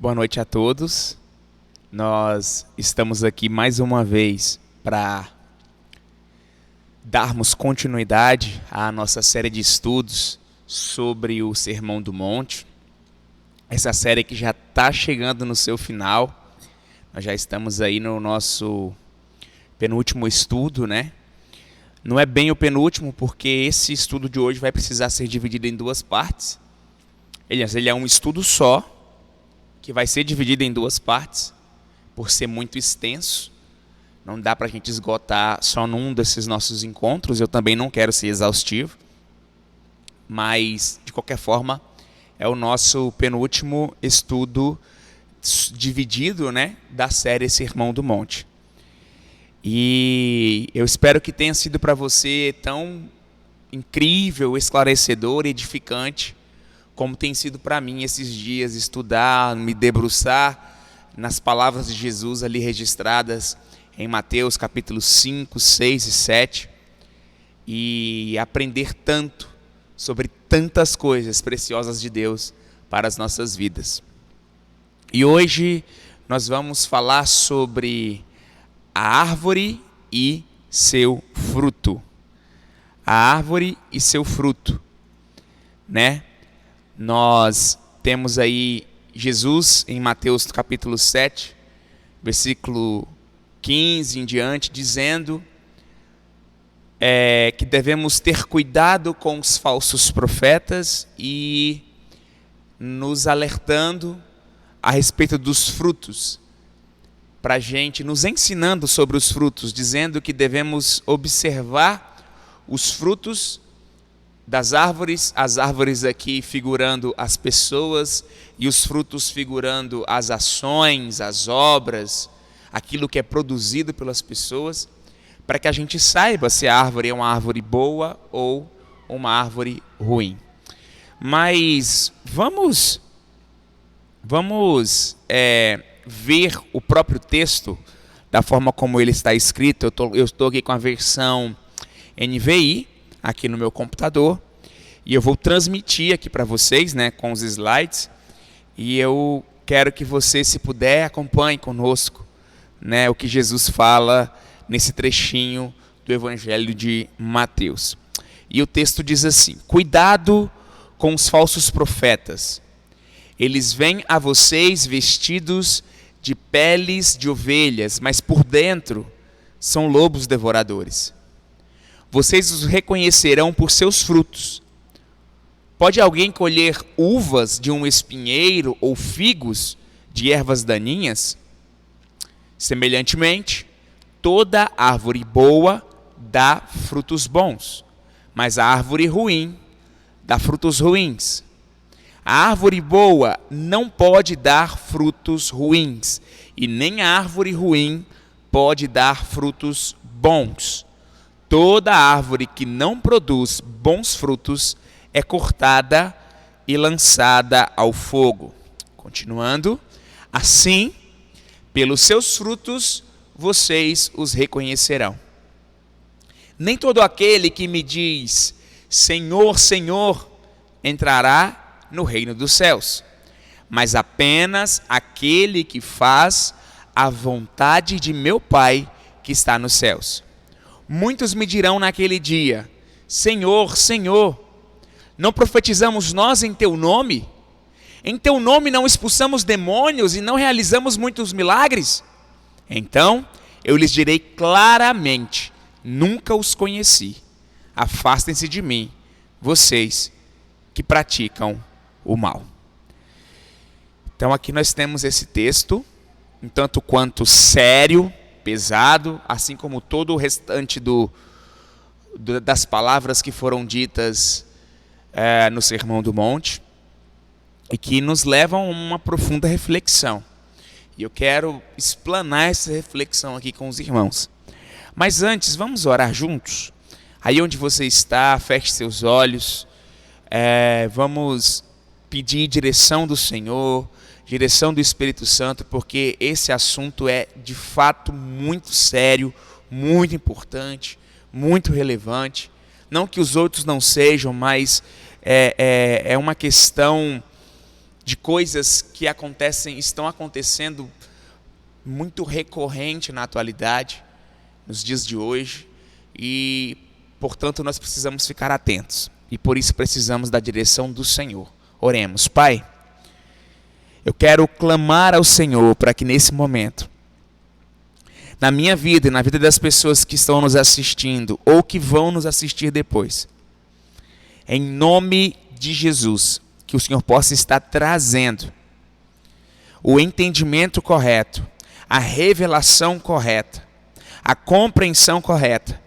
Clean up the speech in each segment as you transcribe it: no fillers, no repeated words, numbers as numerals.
Boa noite a todos. Nós estamos aqui mais uma vez para darmos continuidade à nossa série de estudos sobre o Sermão do Monte. Essa série que já está chegando no seu final. Nós já estamos aí no nosso penúltimo estudo, né? Não é bem o penúltimo, porque esse estudo de hoje vai precisar ser dividido em duas partes. Ele é um estudo só, que vai ser dividido em duas partes, por ser muito extenso. Não dá para a gente esgotar só num desses nossos encontros. Eu também não quero ser exaustivo. Mas, de qualquer forma, é o nosso penúltimo estudo dividido, né, da série Sermão do Monte. E eu espero que tenha sido para você tão incrível, esclarecedor e edificante como tem sido para mim esses dias estudar, me debruçar nas palavras de Jesus ali registradas em Mateus capítulos 5, 6 e 7 e aprender tanto sobre tantas coisas preciosas de Deus para as nossas vidas. E hoje nós vamos falar sobre a árvore e seu fruto. A árvore e seu fruto, né? Nós temos aí Jesus em Mateus capítulo 7, versículo 15 em diante, dizendo que devemos ter cuidado com os falsos profetas e nos alertando a respeito dos frutos, para a gente, nos ensinando sobre os frutos, dizendo que devemos observar os frutos das árvores, as árvores aqui figurando as pessoas e os frutos figurando as ações, as obras, aquilo que é produzido pelas pessoas, para que a gente saiba se a árvore é uma árvore boa ou uma árvore ruim. Mas vamos ver o próprio texto da forma como ele está escrito. Eu estou aqui com a versão NVI aqui no meu computador e eu vou transmitir aqui para vocês, né, com os slides, e eu quero que você, se puder, acompanhe conosco, né, o que Jesus fala nesse trechinho do Evangelho de Mateus. E o texto diz assim: cuidado com os falsos profetas. Eles vêm a vocês vestidos de peles de ovelhas, mas por dentro são lobos devoradores. Vocês os reconhecerão por seus frutos. Pode alguém colher uvas de um espinheiro ou figos de ervas daninhas? Semelhantemente, toda árvore boa dá frutos bons, mas a árvore ruim dá frutos ruins. A árvore boa não pode dar frutos ruins, e nem a árvore ruim pode dar frutos bons. Toda árvore que não produz bons frutos é cortada e lançada ao fogo. Continuando, assim, pelos seus frutos vocês os reconhecerão. Nem todo aquele que me diz Senhor, Senhor, entrará no reino dos céus, mas apenas aquele que faz a vontade de meu Pai que está nos céus. Muitos me dirão naquele dia: Senhor, Senhor, não profetizamos nós em teu nome? Em teu nome não expulsamos demônios e não realizamos muitos milagres? Então eu lhes direi claramente: nunca os conheci. Afastem-se de mim, vocês que praticam o mal. Então aqui nós temos esse texto, um tanto quanto sério, pesado, assim como todo o restante das palavras que foram ditas no Sermão do Monte, e que nos levam a uma profunda reflexão. E eu quero explanar essa reflexão aqui com os irmãos. Mas antes, vamos orar juntos? Aí onde você está, feche seus olhos, vamos pedir direção do Senhor, direção do Espírito Santo, porque esse assunto é de fato muito sério, muito importante, muito relevante. Não que os outros não sejam, mas é uma questão de coisas que estão acontecendo muito recorrente na atualidade, nos dias de hoje, e, portanto, nós precisamos ficar atentos. E por isso precisamos da direção do Senhor. Oremos. Pai, eu quero clamar ao Senhor para que nesse momento, na minha vida e na vida das pessoas que estão nos assistindo ou que vão nos assistir depois, em nome de Jesus, que o Senhor possa estar trazendo o entendimento correto, a revelação correta, a compreensão correta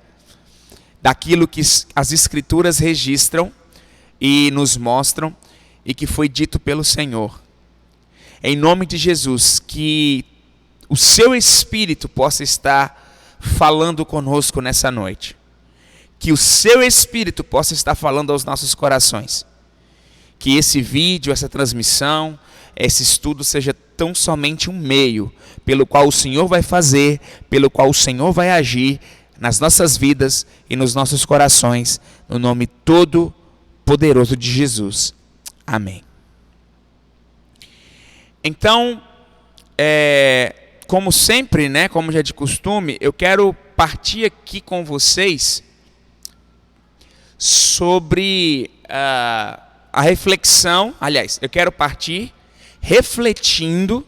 daquilo que as Escrituras registram e nos mostram e que foi dito pelo Senhor. Em nome de Jesus, que o seu Espírito possa estar falando conosco nessa noite. Que o seu Espírito possa estar falando aos nossos corações. Que esse vídeo, essa transmissão, esse estudo seja tão somente um meio pelo qual o Senhor vai fazer, pelo qual o Senhor vai agir nas nossas vidas e nos nossos corações, no nome todo poderoso de Jesus. Amém. Então, como sempre, né, como já é de costume, eu quero partir aqui com vocês sobre a reflexão. Aliás, eu quero partir refletindo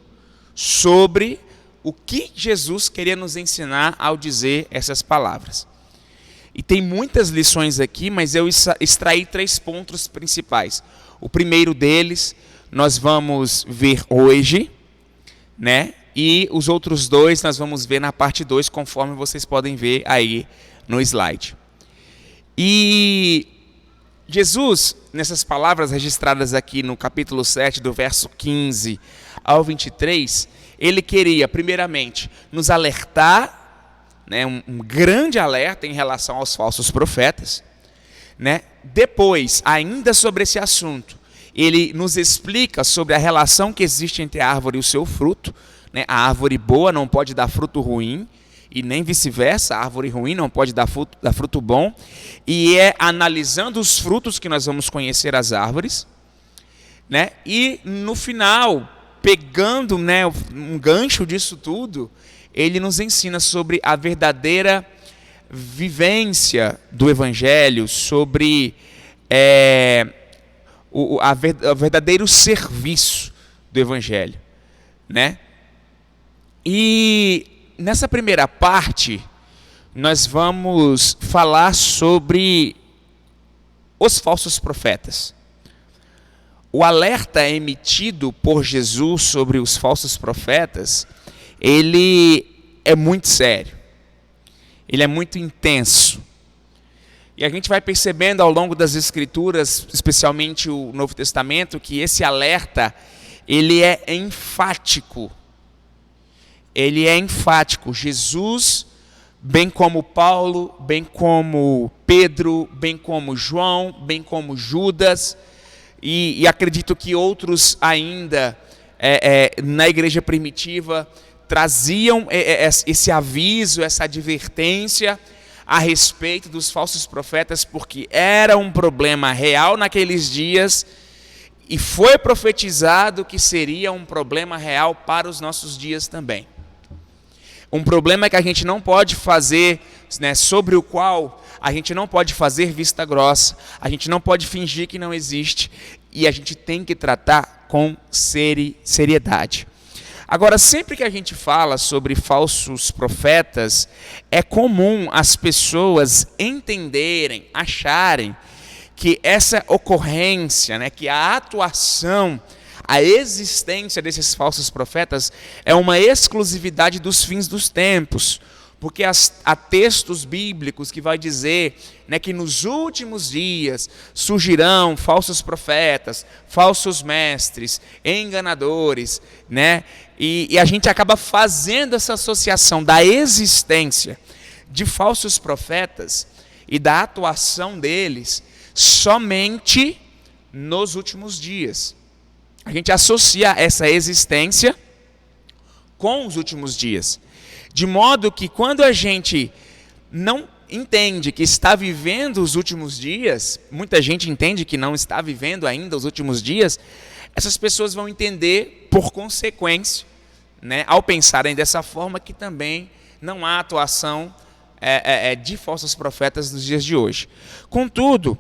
sobre o que Jesus queria nos ensinar ao dizer essas palavras. E tem muitas lições aqui, mas eu extraí 3 pontos principais. O primeiro deles nós vamos ver hoje, né? E os outros 2 nós vamos ver na parte 2, conforme vocês podem ver aí no slide. E Jesus, nessas palavras registradas aqui no capítulo 7, do verso 15 ao 23, ele queria, primeiramente, nos alertar, né, um grande alerta em relação aos falsos profetas, né? Depois, ainda sobre esse assunto, ele nos explica sobre a relação que existe entre a árvore e o seu fruto, né? A árvore boa não pode dar fruto ruim, e nem vice-versa, a árvore ruim não pode dar fruto bom. E é analisando os frutos que nós vamos conhecer as árvores, né? E no final, pegando, né, um gancho disso tudo, ele nos ensina sobre a verdadeira vivência do Evangelho, sobre o verdadeiro serviço do Evangelho, né? E nessa primeira parte, nós vamos falar sobre os falsos profetas. O alerta emitido por Jesus sobre os falsos profetas, ele é muito sério. Ele é muito intenso. E a gente vai percebendo ao longo das Escrituras, especialmente o Novo Testamento, que esse alerta, ele é enfático. Ele é enfático. Jesus, bem como Paulo, bem como Pedro, bem como João, bem como Judas, e acredito que outros ainda na igreja primitiva traziam esse aviso, essa advertência a respeito dos falsos profetas, porque era um problema real naqueles dias e foi profetizado que seria um problema real para os nossos dias também. Um problema que a gente não pode fazer, né, sobre o qual a gente não pode fazer vista grossa, a gente não pode fingir que não existe, e a gente tem que tratar com seriedade. Agora, sempre que a gente fala sobre falsos profetas, é comum as pessoas entenderem, acharem que essa ocorrência, né, que a atuação, a existência desses falsos profetas é uma exclusividade dos fins dos tempos, porque há textos bíblicos que vai dizer, né, que nos últimos dias surgirão falsos profetas, falsos mestres, enganadores, né? E a gente acaba fazendo essa associação da existência de falsos profetas e da atuação deles somente nos últimos dias. A gente associa essa existência com os últimos dias. De modo que quando a gente não entende que está vivendo os últimos dias, muita gente entende que não está vivendo ainda os últimos dias, essas pessoas vão entender, por consequência, né, ao pensarem dessa forma, que também não há atuação de falsos profetas nos dias de hoje. Contudo,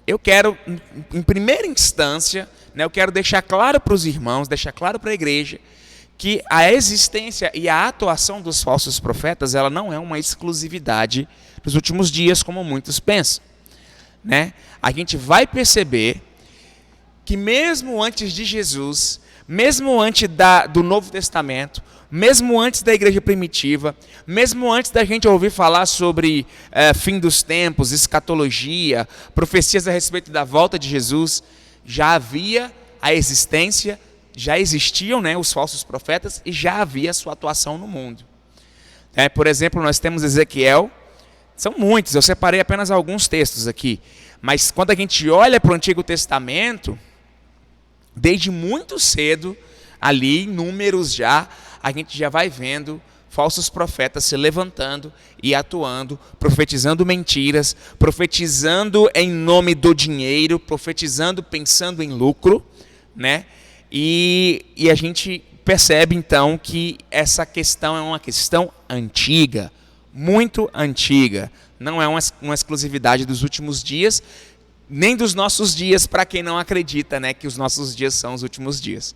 eu quero, em primeira instância, né, eu quero deixar claro para os irmãos, deixar claro para a igreja, que a existência e a atuação dos falsos profetas, ela não é uma exclusividade dos últimos dias, como muitos pensam, né? A gente vai perceber que mesmo antes de Jesus, mesmo antes do Novo Testamento, mesmo antes da igreja primitiva, mesmo antes da gente ouvir falar sobre fim dos tempos, escatologia, profecias a respeito da volta de Jesus, já havia a existência, já existiam, né, os falsos profetas e já havia a sua atuação no mundo. Por exemplo, nós temos Ezequiel, são muitos, eu separei apenas alguns textos aqui, mas quando a gente olha para o Antigo Testamento, desde muito cedo, ali em Números já, a gente já vai vendo falsos profetas se levantando e atuando, profetizando mentiras, profetizando em nome do dinheiro, profetizando pensando em lucro, né? E a gente percebe então que essa questão é uma questão antiga, muito antiga, não é uma exclusividade dos últimos dias, nem dos nossos dias, para quem não acredita, né, que os nossos dias são os últimos dias.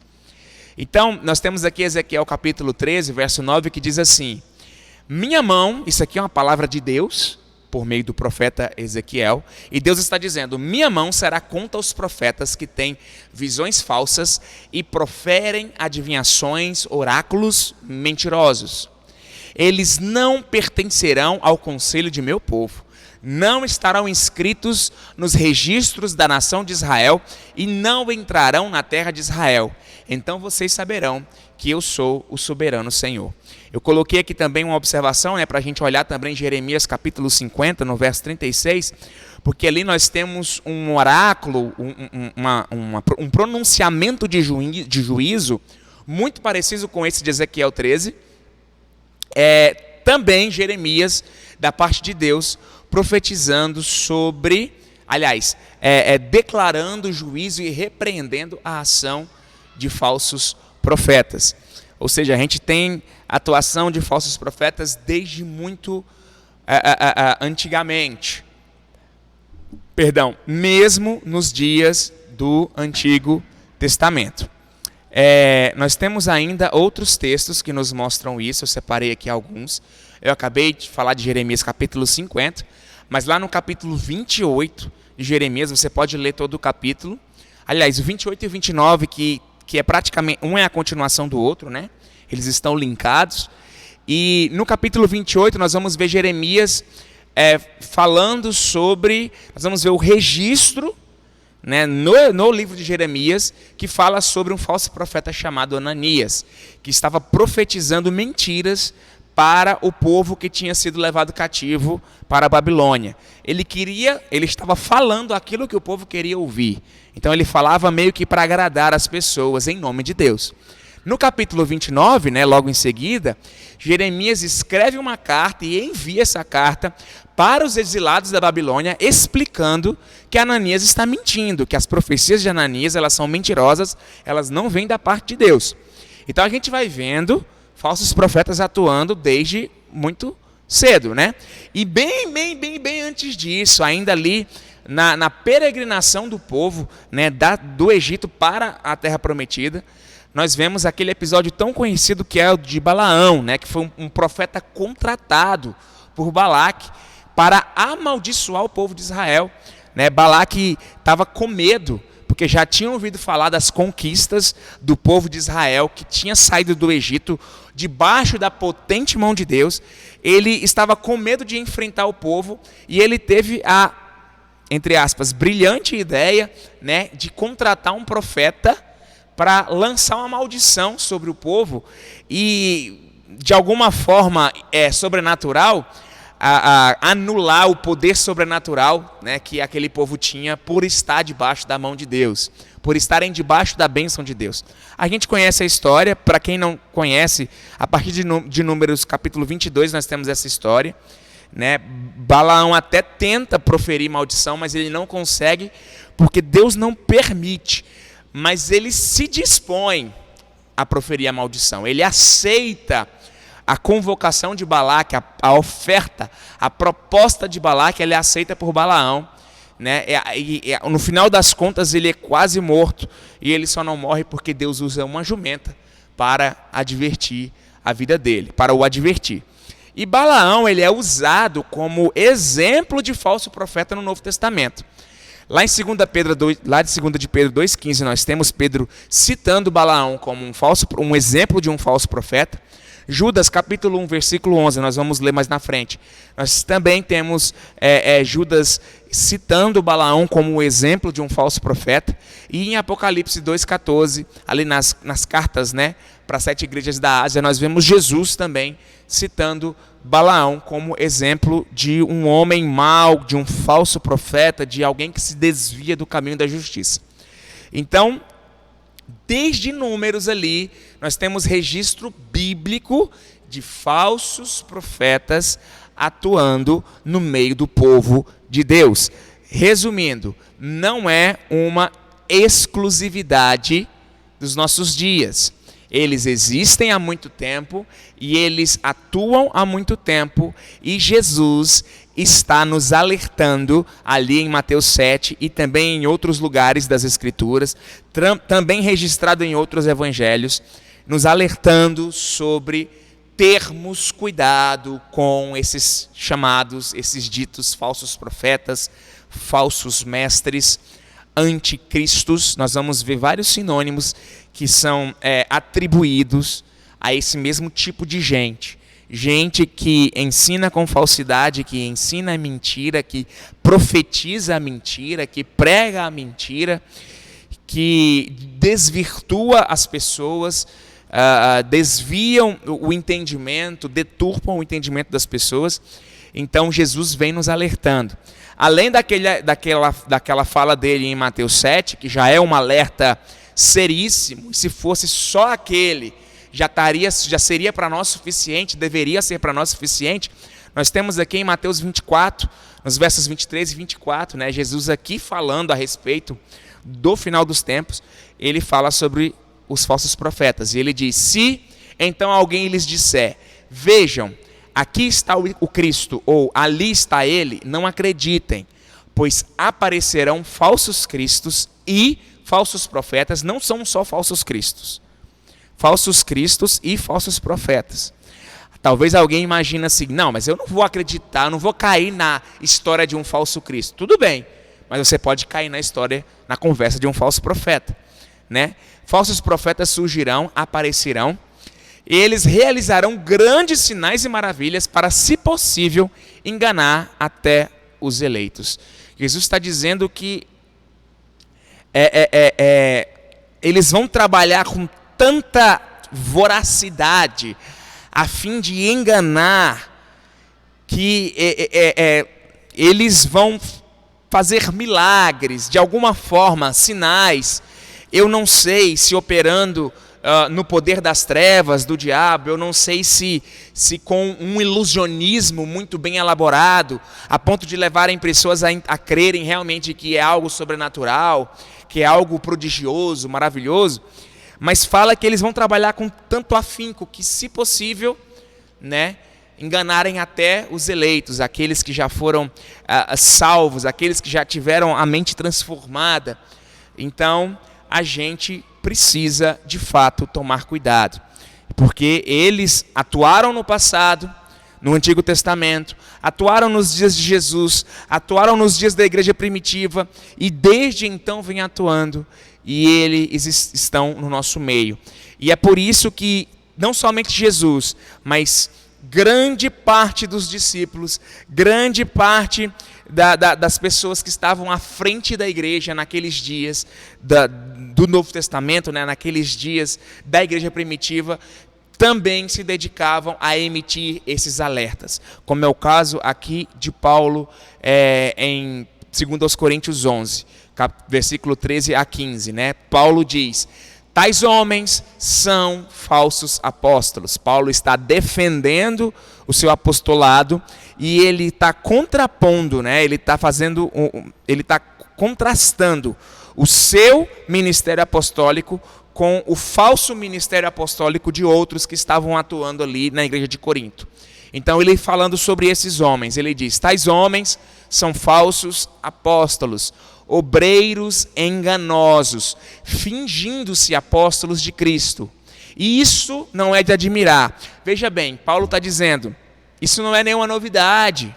Então, nós temos aqui Ezequiel capítulo 13, verso 9, que diz assim: minha mão, isso aqui é uma palavra de Deus, por meio do profeta Ezequiel, e Deus está dizendo: minha mão será contra os profetas que têm visões falsas e proferem adivinhações, oráculos mentirosos. Eles não pertencerão ao conselho de meu povo, não estarão inscritos nos registros da nação de Israel e não entrarão na terra de Israel. Então vocês saberão que eu sou o soberano Senhor. Eu coloquei aqui também uma observação, né, para a gente olhar também Jeremias capítulo 50, no verso 36, porque ali nós temos um oráculo, um pronunciamento de juízo muito parecido com esse de Ezequiel 13. Também Jeremias, da parte de Deus, profetizando sobre, aliás, declarando juízo e repreendendo a ação de falsos profetas. Ou seja, a gente tem atuação de falsos profetas desde muito antigamente. Mesmo nos dias do Antigo Testamento. Nós temos ainda outros textos que nos mostram isso, eu separei aqui alguns. Eu acabei de falar de Jeremias capítulo 50, mas lá no capítulo 28 de Jeremias, você pode ler todo o capítulo. Aliás, o 28 e o 29, que é praticamente, um é a continuação do outro, né? Eles estão linkados. E no capítulo 28 nós vamos ver Jeremias falando sobre, nós vamos ver o registro, né, no livro de Jeremias, que fala sobre um falso profeta chamado Ananias, que estava profetizando mentiras para o povo que tinha sido levado cativo para a Babilônia. Ele estava falando aquilo que o povo queria ouvir. Então ele falava meio que para agradar as pessoas em nome de Deus. No capítulo 29, né, logo em seguida, Jeremias escreve uma carta e envia essa carta para os exilados da Babilônia, explicando que Ananias está mentindo, que as profecias de Ananias, elas são mentirosas, elas não vêm da parte de Deus. Então a gente vai vendo falsos profetas atuando desde muito cedo, né? E bem antes disso, ainda ali na peregrinação do povo, né, do Egito para a Terra Prometida, nós vemos aquele episódio tão conhecido que é o de Balaão, né, que foi um profeta contratado por Balaque para amaldiçoar o povo de Israel, né? Balaque estava com medo, porque já tinham ouvido falar das conquistas do povo de Israel, que tinha saído do Egito debaixo da potente mão de Deus. Ele estava com medo de enfrentar o povo e ele teve a, entre aspas, brilhante ideia, né, de contratar um profeta para lançar uma maldição sobre o povo e, de alguma forma sobrenatural, anular o poder sobrenatural, né, que aquele povo tinha por estar debaixo da mão de Deus, por estarem debaixo da bênção de Deus. A gente conhece a história, para quem não conhece, a partir de Números capítulo 22 nós temos essa história, né? Balaão até tenta proferir maldição, mas ele não consegue, porque Deus não permite. mas ele se dispõe a proferir a maldição. Ele aceita a convocação de Balaque, a oferta, a proposta de Balaque, ele aceita por Balaão, né? No final das contas ele é quase morto, e ele só não morre porque Deus usa uma jumenta para advertir a vida dele, para o advertir. E Balaão, ele é usado como exemplo de falso profeta no Novo Testamento. Lá em 2 Pedro 2, lá de 2 de Pedro 2,15, nós temos Pedro citando Balaão como um exemplo de um falso profeta. Judas, capítulo 1, versículo 11, nós vamos ler mais na frente. Nós também temos Judas citando Balaão como um exemplo de um falso profeta. E em Apocalipse 2,14, ali nas cartas, né, para as 7 igrejas da Ásia, nós vemos Jesus também citando Balaão como exemplo de um homem mau, de um falso profeta, de alguém que se desvia do caminho da justiça. Então, desde Números ali, nós temos registro bíblico de falsos profetas atuando no meio do povo de Deus. Resumindo, não é uma exclusividade dos nossos dias. Eles existem há muito tempo e eles atuam há muito tempo, e Jesus está nos alertando ali em Mateus 7 e também em outros lugares das Escrituras, também registrado em outros evangelhos, nos alertando sobre termos cuidado com esses chamados, esses ditos falsos profetas, falsos mestres, anticristos. Nós vamos ver vários sinônimos que são atribuídos a esse mesmo tipo de gente. Gente que ensina com falsidade, que ensina a mentira, que profetiza a mentira, que prega a mentira, que desvirtua as pessoas, desviam o entendimento, deturpam o entendimento das pessoas. Então Jesus vem nos alertando. Além daquela fala dele em Mateus 7, que já é um alerta seríssimo, se fosse só aquele, já seria para nós suficiente, deveria ser para nós suficiente. Nós temos aqui em Mateus 24, nos versos 23 e 24, né, Jesus aqui falando a respeito do final dos tempos, ele fala sobre os falsos profetas. E ele diz: se então alguém lhes disser, vejam, aqui está o Cristo, ou ali está ele, não acreditem, pois aparecerão falsos cristos e falsos profetas. Não são só falsos cristos e falsos profetas. Talvez alguém imagine assim: não, mas eu não vou acreditar, eu não vou cair na história de um falso Cristo. Tudo bem, mas você pode cair na história, na conversa de um falso profeta, né? Falsos profetas surgirão, aparecerão, e eles realizarão grandes sinais e maravilhas para, se possível, enganar até os eleitos. Jesus está dizendo que eles vão trabalhar com tanta voracidade a fim de enganar, que eles vão fazer milagres, de alguma forma, sinais. Eu não sei se operando no poder das trevas, do diabo, eu não sei se com um ilusionismo muito bem elaborado, a ponto de levarem pessoas a crerem realmente que é algo sobrenatural, que é algo prodigioso, maravilhoso, mas fala que eles vão trabalhar com tanto afinco que, se possível, né, enganarem até os eleitos, aqueles que já foram salvos, aqueles que já tiveram a mente transformada. Então, a gente precisa, de fato, tomar cuidado, porque eles atuaram no passado, no Antigo Testamento, atuaram nos dias de Jesus, atuaram nos dias da igreja primitiva, e desde então vem atuando, e eles estão no nosso meio. E é por isso que não somente Jesus, mas grande parte dos discípulos, grande parte das pessoas que estavam à frente da igreja naqueles dias do Novo Testamento, né, naqueles dias da igreja primitiva, também se dedicavam a emitir esses alertas, como é o caso aqui de Paulo em 2 Coríntios 11, versículo 13 a 15. Né? Paulo diz: tais homens são falsos apóstolos. Paulo está defendendo o seu apostolado e ele está contrapondo, né? Ele está contrastando o seu ministério apostólico com o falso ministério apostólico de outros que estavam atuando ali na igreja de Corinto. Então ele falando sobre esses homens, ele diz: tais homens são falsos apóstolos, obreiros enganosos, fingindo-se apóstolos de Cristo. E isso não é de admirar. Veja bem, Paulo está dizendo, isso não é nenhuma novidade.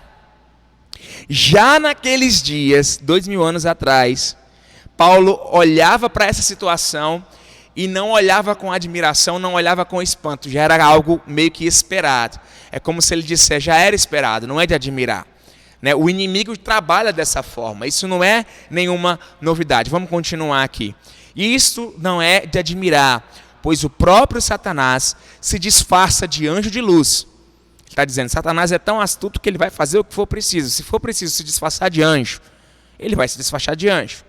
Já naqueles dias, 2000 anos atrás, Paulo olhava para essa situação e não olhava com admiração, não olhava com espanto, já era algo meio que esperado. É como se ele dissesse, já era esperado, não é de admirar. Né? O inimigo trabalha dessa forma, isso não é nenhuma novidade. Vamos continuar aqui. E isso não é de admirar, pois o próprio Satanás se disfarça de anjo de luz. Ele está dizendo, Satanás é tão astuto que ele vai fazer o que for preciso. Se for preciso se disfarçar de anjo, ele vai se disfarçar de anjo.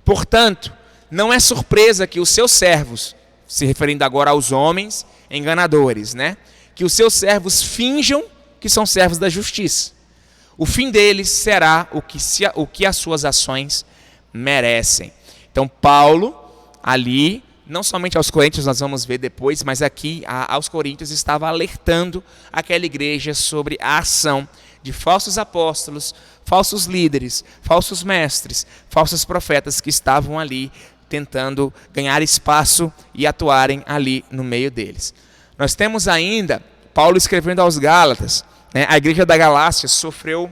Portanto, não é surpresa que os seus servos, se referindo agora aos homens enganadores, né? Que os seus servos finjam que são servos da justiça. O fim deles será o que as suas ações merecem. Então, Paulo, ali, não somente aos coríntios, nós vamos ver depois, mas aqui aos coríntios estava alertando aquela igreja sobre a ação de falsos apóstolos, falsos líderes, falsos mestres, falsos profetas que estavam ali tentando ganhar espaço e atuarem ali no meio deles. Nós temos ainda Paulo escrevendo aos Gálatas, né? A igreja da Galácia sofreu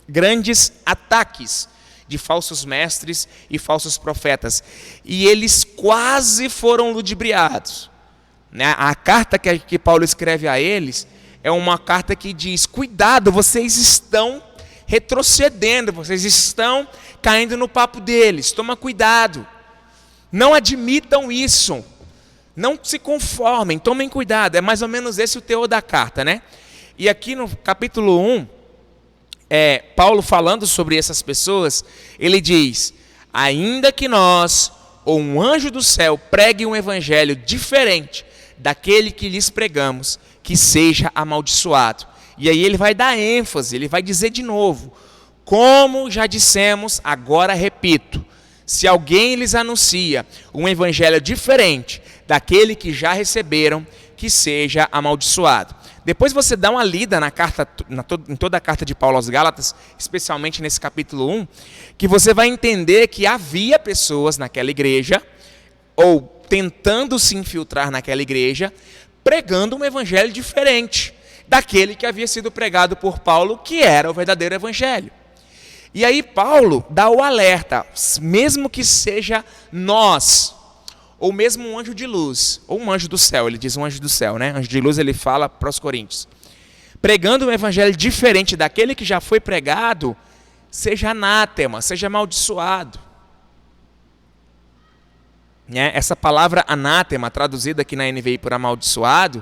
grandes ataques de falsos mestres e falsos profetas, e eles quase foram ludibriados. Né? A carta que Paulo escreve a eles é uma carta que diz, cuidado, vocês estão retrocedendo, vocês estão caindo no papo deles, toma cuidado, não admitam isso, não se conformem, tomem cuidado. É mais ou menos esse o teor da carta, né? E aqui no capítulo 1, Paulo falando sobre essas pessoas, ele diz, ainda que nós, ou um anjo do céu, pregue um evangelho diferente daquele que lhes pregamos, que seja amaldiçoado. E aí ele vai dar ênfase, ele vai dizer de novo, como já dissemos, agora repito, se alguém lhes anuncia um evangelho diferente daquele que já receberam, que seja amaldiçoado. Depois você dá uma lida na carta, em toda a carta de Paulo aos Gálatas, especialmente nesse capítulo 1, que você vai entender que havia pessoas naquela igreja, ou tentando se infiltrar naquela igreja, pregando um evangelho diferente daquele que havia sido pregado por Paulo, que era o verdadeiro evangelho. E aí Paulo dá o alerta, mesmo que seja nós, ou mesmo um anjo de luz, ou um anjo do céu, ele diz um anjo do céu, né? Anjo de luz ele fala para os coríntios, pregando um evangelho diferente daquele que já foi pregado, seja anátema, seja amaldiçoado. Essa palavra anátema, traduzida aqui na NVI por amaldiçoado,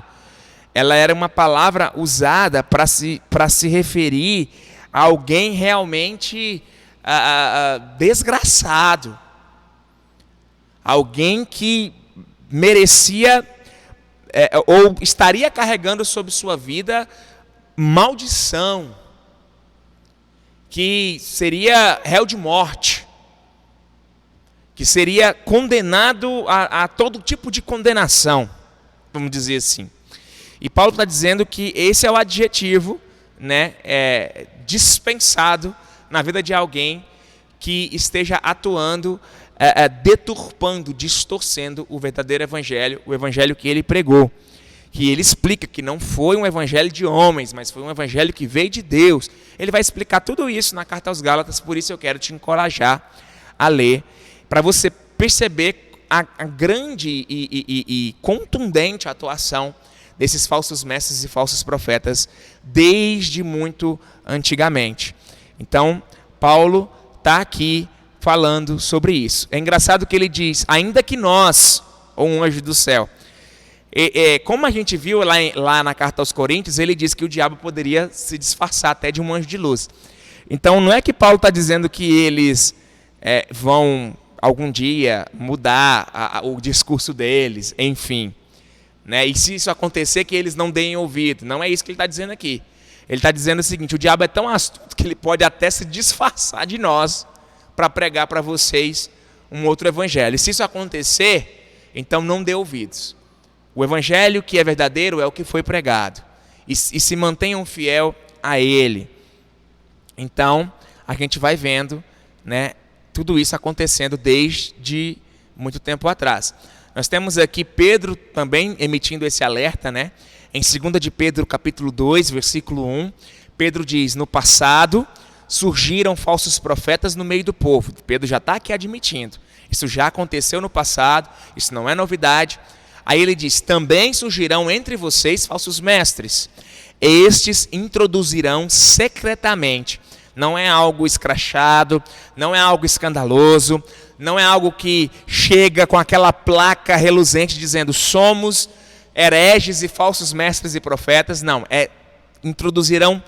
ela era uma palavra usada para se referir a alguém realmente desgraçado. Alguém que merecia ou estaria carregando sobre sua vida maldição, que seria réu de morte, que seria condenado a todo tipo de condenação, vamos dizer assim. E Paulo está dizendo que esse é o adjetivo, né, dispensado na vida de alguém que esteja atuando, deturpando, distorcendo o verdadeiro evangelho, o evangelho que ele pregou. Que ele explica que não foi um evangelho de homens, mas foi um evangelho que veio de Deus. Ele vai explicar tudo isso na carta aos Gálatas, por isso eu quero te encorajar a ler, para você perceber a grande e contundente atuação desses falsos mestres e falsos profetas desde muito antigamente. Então, Paulo está aqui falando sobre isso. É engraçado que ele diz, ainda que nós, ou um anjo do céu, como a gente viu lá na carta aos Coríntios, ele diz que o diabo poderia se disfarçar até de um anjo de luz. Então não é que Paulo está dizendo que eles vão algum dia mudar o discurso deles, enfim. Né? E se isso acontecer, que eles não deem ouvido. Não é isso que ele está dizendo aqui. Ele está dizendo o seguinte, o diabo é tão astuto que ele pode até se disfarçar de nós para pregar para vocês um outro evangelho. E se isso acontecer, então não dê ouvidos. O evangelho que é verdadeiro é o que foi pregado. E se mantenham fiel a ele. Então, a gente vai vendo, né, tudo isso acontecendo desde muito tempo atrás. Nós temos aqui Pedro também emitindo esse alerta, né? Em 2 de Pedro, capítulo 2, versículo 1, Pedro diz: no passado surgiram falsos profetas no meio do povo. Pedro já está aqui admitindo. Isso já aconteceu no passado, isso não é novidade. Aí ele diz: também surgirão entre vocês falsos mestres. Estes introduzirão secretamente. Não é algo escrachado, não é algo escandaloso, não é algo que chega com aquela placa reluzente dizendo somos hereges e falsos mestres e profetas. Não, introduzirão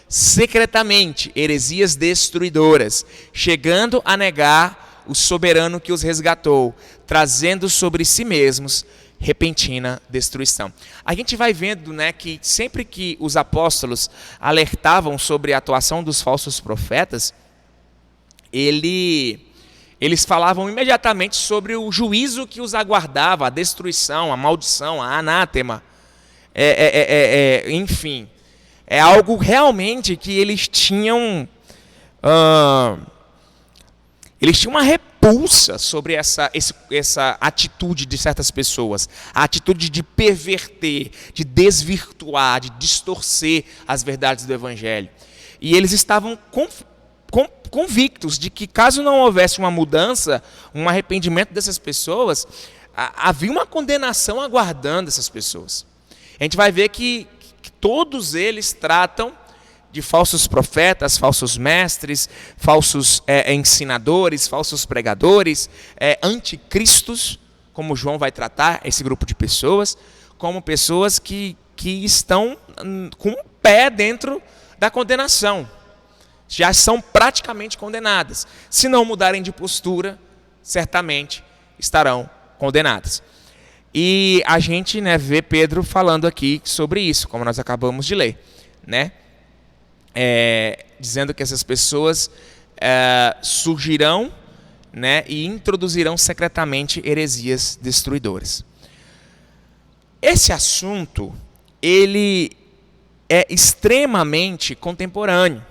secretamente heresias destruidoras, chegando a negar o soberano que os resgatou, trazendo sobre si mesmos repentina destruição. A gente vai vendo, né, que sempre que os apóstolos alertavam sobre a atuação dos falsos profetas, eles falavam imediatamente sobre o juízo que os aguardava, a destruição, a maldição, a anátema. Enfim, é algo realmente que eles tinham uma repulsa sobre essa atitude de certas pessoas, a atitude de perverter, de desvirtuar, de distorcer as verdades do Evangelho. E eles estavam convictos de que caso não houvesse uma mudança, um arrependimento dessas pessoas, havia uma condenação aguardando essas pessoas. A gente vai ver que todos eles tratam de falsos profetas, falsos mestres, falsos ensinadores, falsos pregadores, anticristos, como João vai tratar esse grupo de pessoas, como pessoas que estão com o pé dentro da condenação. Já são praticamente condenadas. Se não mudarem de postura, certamente estarão condenadas. E a gente, né, vê Pedro falando aqui sobre isso, como nós acabamos de ler, né? Dizendo que essas pessoas surgirão, né, e introduzirão secretamente heresias destruidoras. Esse assunto, ele é extremamente contemporâneo.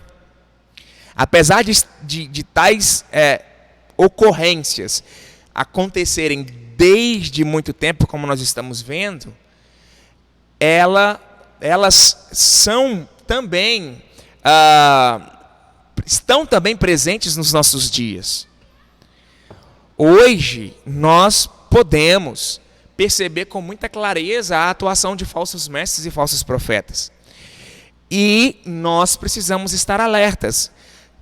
Apesar de tais ocorrências acontecerem desde muito tempo, como nós estamos vendo, elas são também estão também presentes nos nossos dias. Hoje nós podemos perceber com muita clareza a atuação de falsos mestres e falsos profetas. E nós precisamos estar alertas.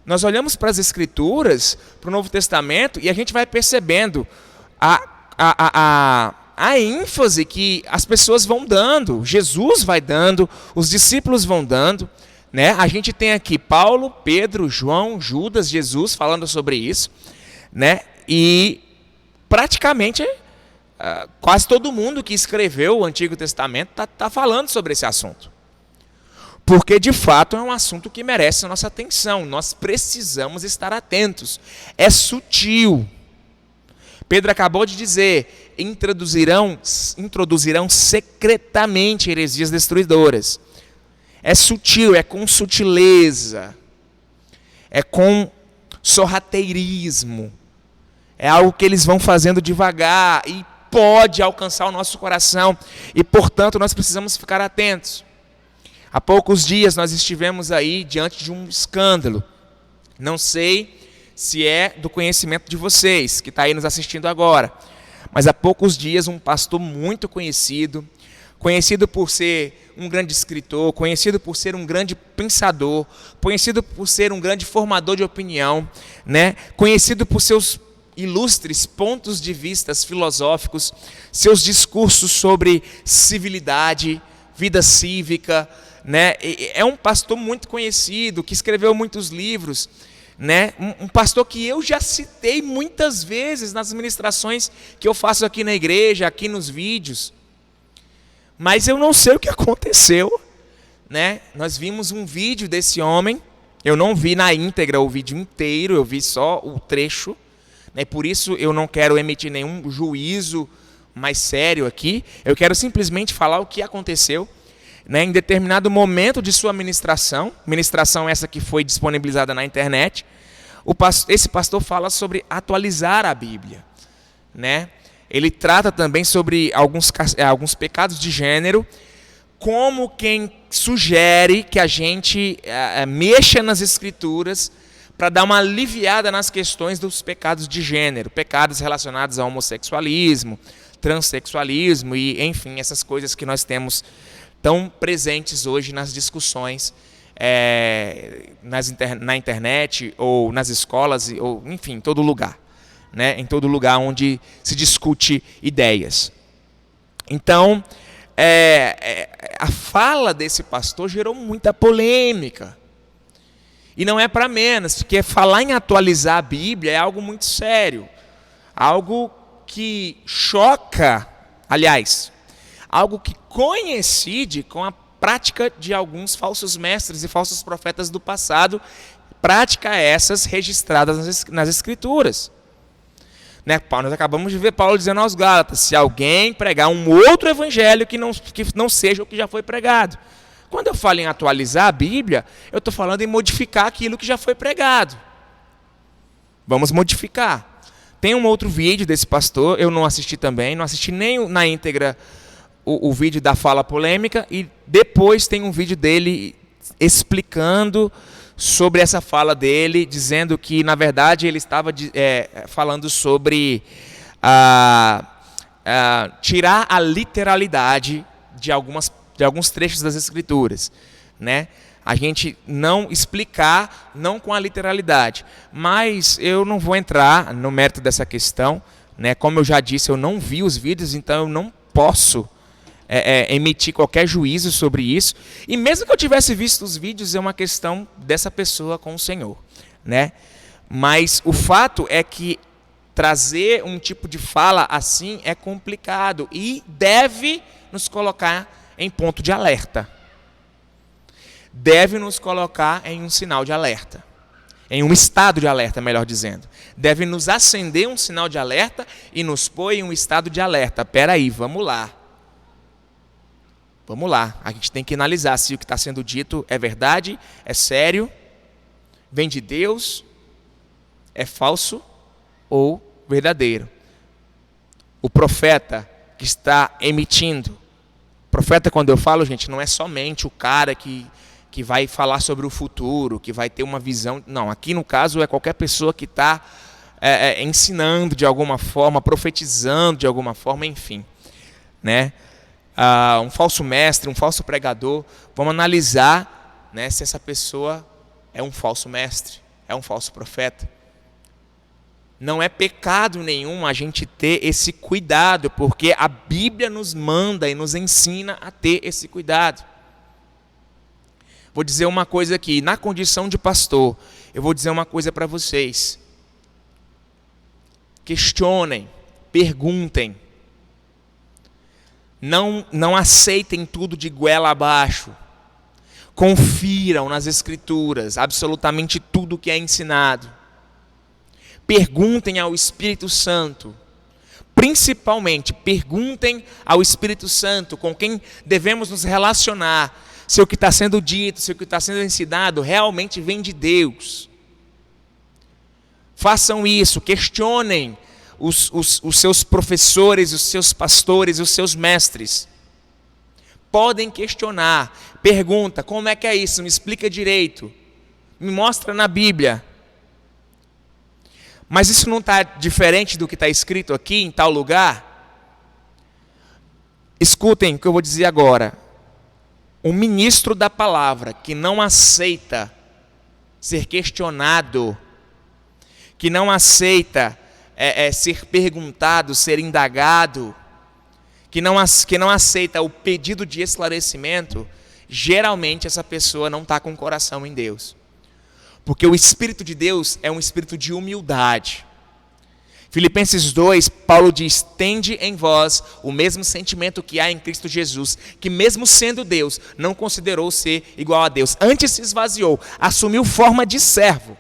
Nós olhamos para as Escrituras, para o Novo Testamento, e a gente vai percebendo a ênfase que as pessoas vão dando, Jesus vai dando, os discípulos vão dando, né? A gente tem aqui Paulo, Pedro, João, Judas, Jesus falando sobre isso, né? E praticamente quase todo mundo que escreveu o Antigo Testamento está falando sobre esse assunto. Porque, de fato, é um assunto que merece a nossa atenção. Nós precisamos estar atentos. É sutil. Pedro acabou de dizer, introduzirão secretamente heresias destruidoras. É sutil, é com sutileza. É com sorrateirismo. É algo que eles vão fazendo devagar e pode alcançar o nosso coração. E, portanto, nós precisamos ficar atentos. Há poucos dias nós estivemos aí diante de um escândalo. Não sei se é do conhecimento de vocês, que está aí nos assistindo agora. Mas há poucos dias um pastor muito conhecido por ser um grande escritor, conhecido por ser um grande pensador, conhecido por ser um grande formador de opinião, né? Conhecido por seus ilustres pontos de vista filosóficos, seus discursos sobre civilidade, vida cívica, né? É um pastor muito conhecido, que escreveu muitos livros, né? Um pastor que eu já citei muitas vezes nas ministrações que eu faço aqui na igreja, aqui nos vídeos. Mas eu não sei o que aconteceu, né? Nós vimos um vídeo desse homem, eu não vi na íntegra o vídeo inteiro, eu vi só o trecho, E por isso eu não quero emitir nenhum juízo mais sério aqui. Eu quero simplesmente falar o que aconteceu, né, em determinado momento de sua ministração essa que foi disponibilizada na internet. Esse pastor fala sobre atualizar a Bíblia, né? Ele trata também sobre alguns pecados de gênero, como quem sugere que a gente mexa nas Escrituras para dar uma aliviada nas questões dos pecados de gênero, pecados relacionados ao homossexualismo, transexualismo e, enfim, essas coisas que nós temos tão presentes hoje nas discussões na internet ou nas escolas, ou, enfim, em todo lugar, né? Em todo lugar onde se discute ideias. Então, a fala desse pastor gerou muita polêmica. E não é para menos, porque falar em atualizar a Bíblia é algo muito sério. Algo que choca, aliás, algo que coincide com a prática de alguns falsos mestres e falsos profetas do passado, prática essas registradas nas Escrituras. Né? Nós acabamos de ver Paulo dizendo aos Gálatas: se alguém pregar um outro evangelho que não seja o que já foi pregado. Quando eu falo em atualizar a Bíblia, eu estou falando em modificar aquilo que já foi pregado. Vamos modificar. Tem um outro vídeo desse pastor, eu não assisti também, não assisti nem na íntegra o vídeo da fala polêmica, e depois tem um vídeo dele explicando sobre essa fala dele, dizendo que, na verdade, ele estava falando sobre tirar a literalidade de alguns trechos das Escrituras, né? A gente não explicar, não com a literalidade. Mas eu não vou entrar no mérito dessa questão, né? Como eu já disse, eu não vi os vídeos, então eu não posso emitir qualquer juízo sobre isso. E mesmo que eu tivesse visto os vídeos, é uma questão dessa pessoa com o Senhor, né? Mas o fato é que trazer um tipo de fala assim é complicado e deve nos colocar em ponto de alerta. Deve nos colocar em um sinal de alerta. Em um estado de alerta, melhor dizendo. Deve nos acender um sinal de alerta e nos pôr em um estado de alerta. Peraí, vamos lá. Vamos lá. A gente tem que analisar se o que está sendo dito é verdade, é sério, vem de Deus, é falso ou verdadeiro. O profeta que está emitindo. Profeta, quando eu falo, gente, não é somente o cara que vai falar sobre o futuro, que vai ter uma visão. Não, aqui no caso é qualquer pessoa que está ensinando de alguma forma, profetizando de alguma forma, enfim, né? Um falso mestre, um falso pregador. Vamos analisar, né, se essa pessoa é um falso mestre, é um falso profeta. Não é pecado nenhum a gente ter esse cuidado, porque a Bíblia nos manda e nos ensina a ter esse cuidado. Vou dizer uma coisa aqui, na condição de pastor, eu vou dizer uma coisa para vocês. Questionem, perguntem. Não aceitem tudo de goela abaixo. Confiram nas Escrituras, absolutamente tudo que é ensinado. Perguntem ao Espírito Santo. Principalmente, perguntem ao Espírito Santo com quem devemos nos relacionar. Se o que está sendo dito, se o que está sendo ensinado realmente vem de Deus. Façam isso, questionem os seus professores, os seus pastores, os seus mestres. Podem questionar, pergunta, como é que é isso? Me explica direito, me mostra na Bíblia. Mas isso não está diferente do que está escrito aqui em tal lugar? Escutem o que eu vou dizer agora. Um ministro da palavra que não aceita ser questionado, que não aceita ser perguntado, ser indagado, que não aceita o pedido de esclarecimento, geralmente essa pessoa não está com o coração em Deus. Porque o Espírito de Deus é um espírito de humildade. Filipenses 2, Paulo diz: tende em vós o mesmo sentimento que há em Cristo Jesus, que mesmo sendo Deus, não considerou ser igual a Deus. Antes se esvaziou, assumiu forma de servo.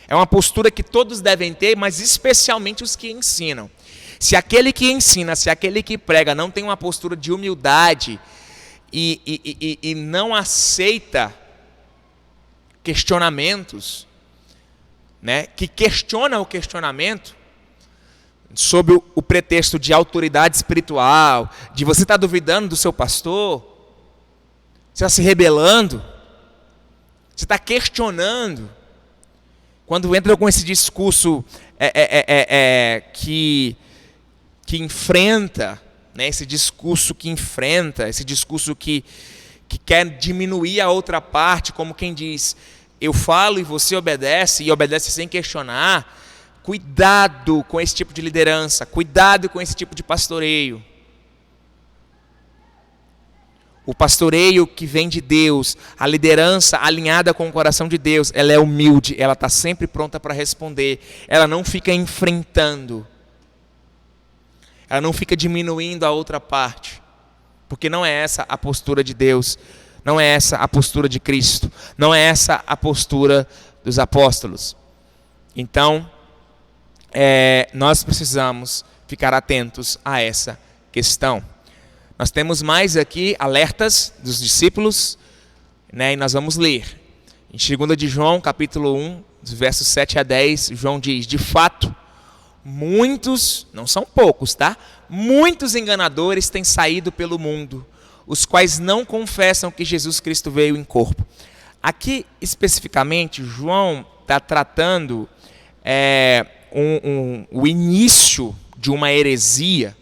É uma postura que todos devem ter, mas especialmente os que ensinam. Se aquele que ensina, se aquele que prega não tem uma postura de humildade e não aceita questionamentos, né, que questiona o questionamento, sob o pretexto de autoridade espiritual, de você estar duvidando do seu pastor, você está se rebelando, você está questionando. Quando entra com esse discurso que enfrenta, né, esse discurso que quer diminuir a outra parte, como quem diz, eu falo e você obedece, e obedece sem questionar. Cuidado com esse tipo de liderança, cuidado com esse tipo de pastoreio. O pastoreio que vem de Deus, a liderança alinhada com o coração de Deus, ela é humilde, ela está sempre pronta para responder, ela não fica enfrentando, ela não fica diminuindo a outra parte, porque não é essa a postura de Deus, não é essa a postura de Cristo, não é essa a postura dos apóstolos. Então, nós precisamos ficar atentos a essa questão. Nós temos mais aqui alertas dos discípulos, né, e nós vamos ler. Em 2 de João, capítulo 1, dos versos 7 a 10, João diz, de fato, muitos, não são poucos, tá? Muitos enganadores têm saído pelo mundo, os quais não confessam que Jesus Cristo veio em corpo. Aqui, especificamente, João está tratando o início de uma heresia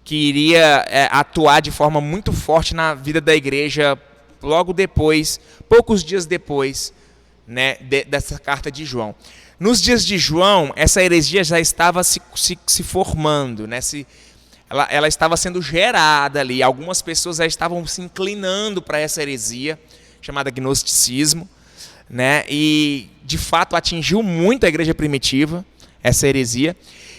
que iria atuar de forma muito forte na vida da igreja logo depois, poucos dias depois, né, dessa carta de João. Nos dias de João, essa heresia já estava se formando, né, ela estava sendo gerada ali. Algumas pessoas já estavam se inclinando para essa heresia, chamada gnosticismo, né, e de fato atingiu muito a igreja primitiva, essa heresia.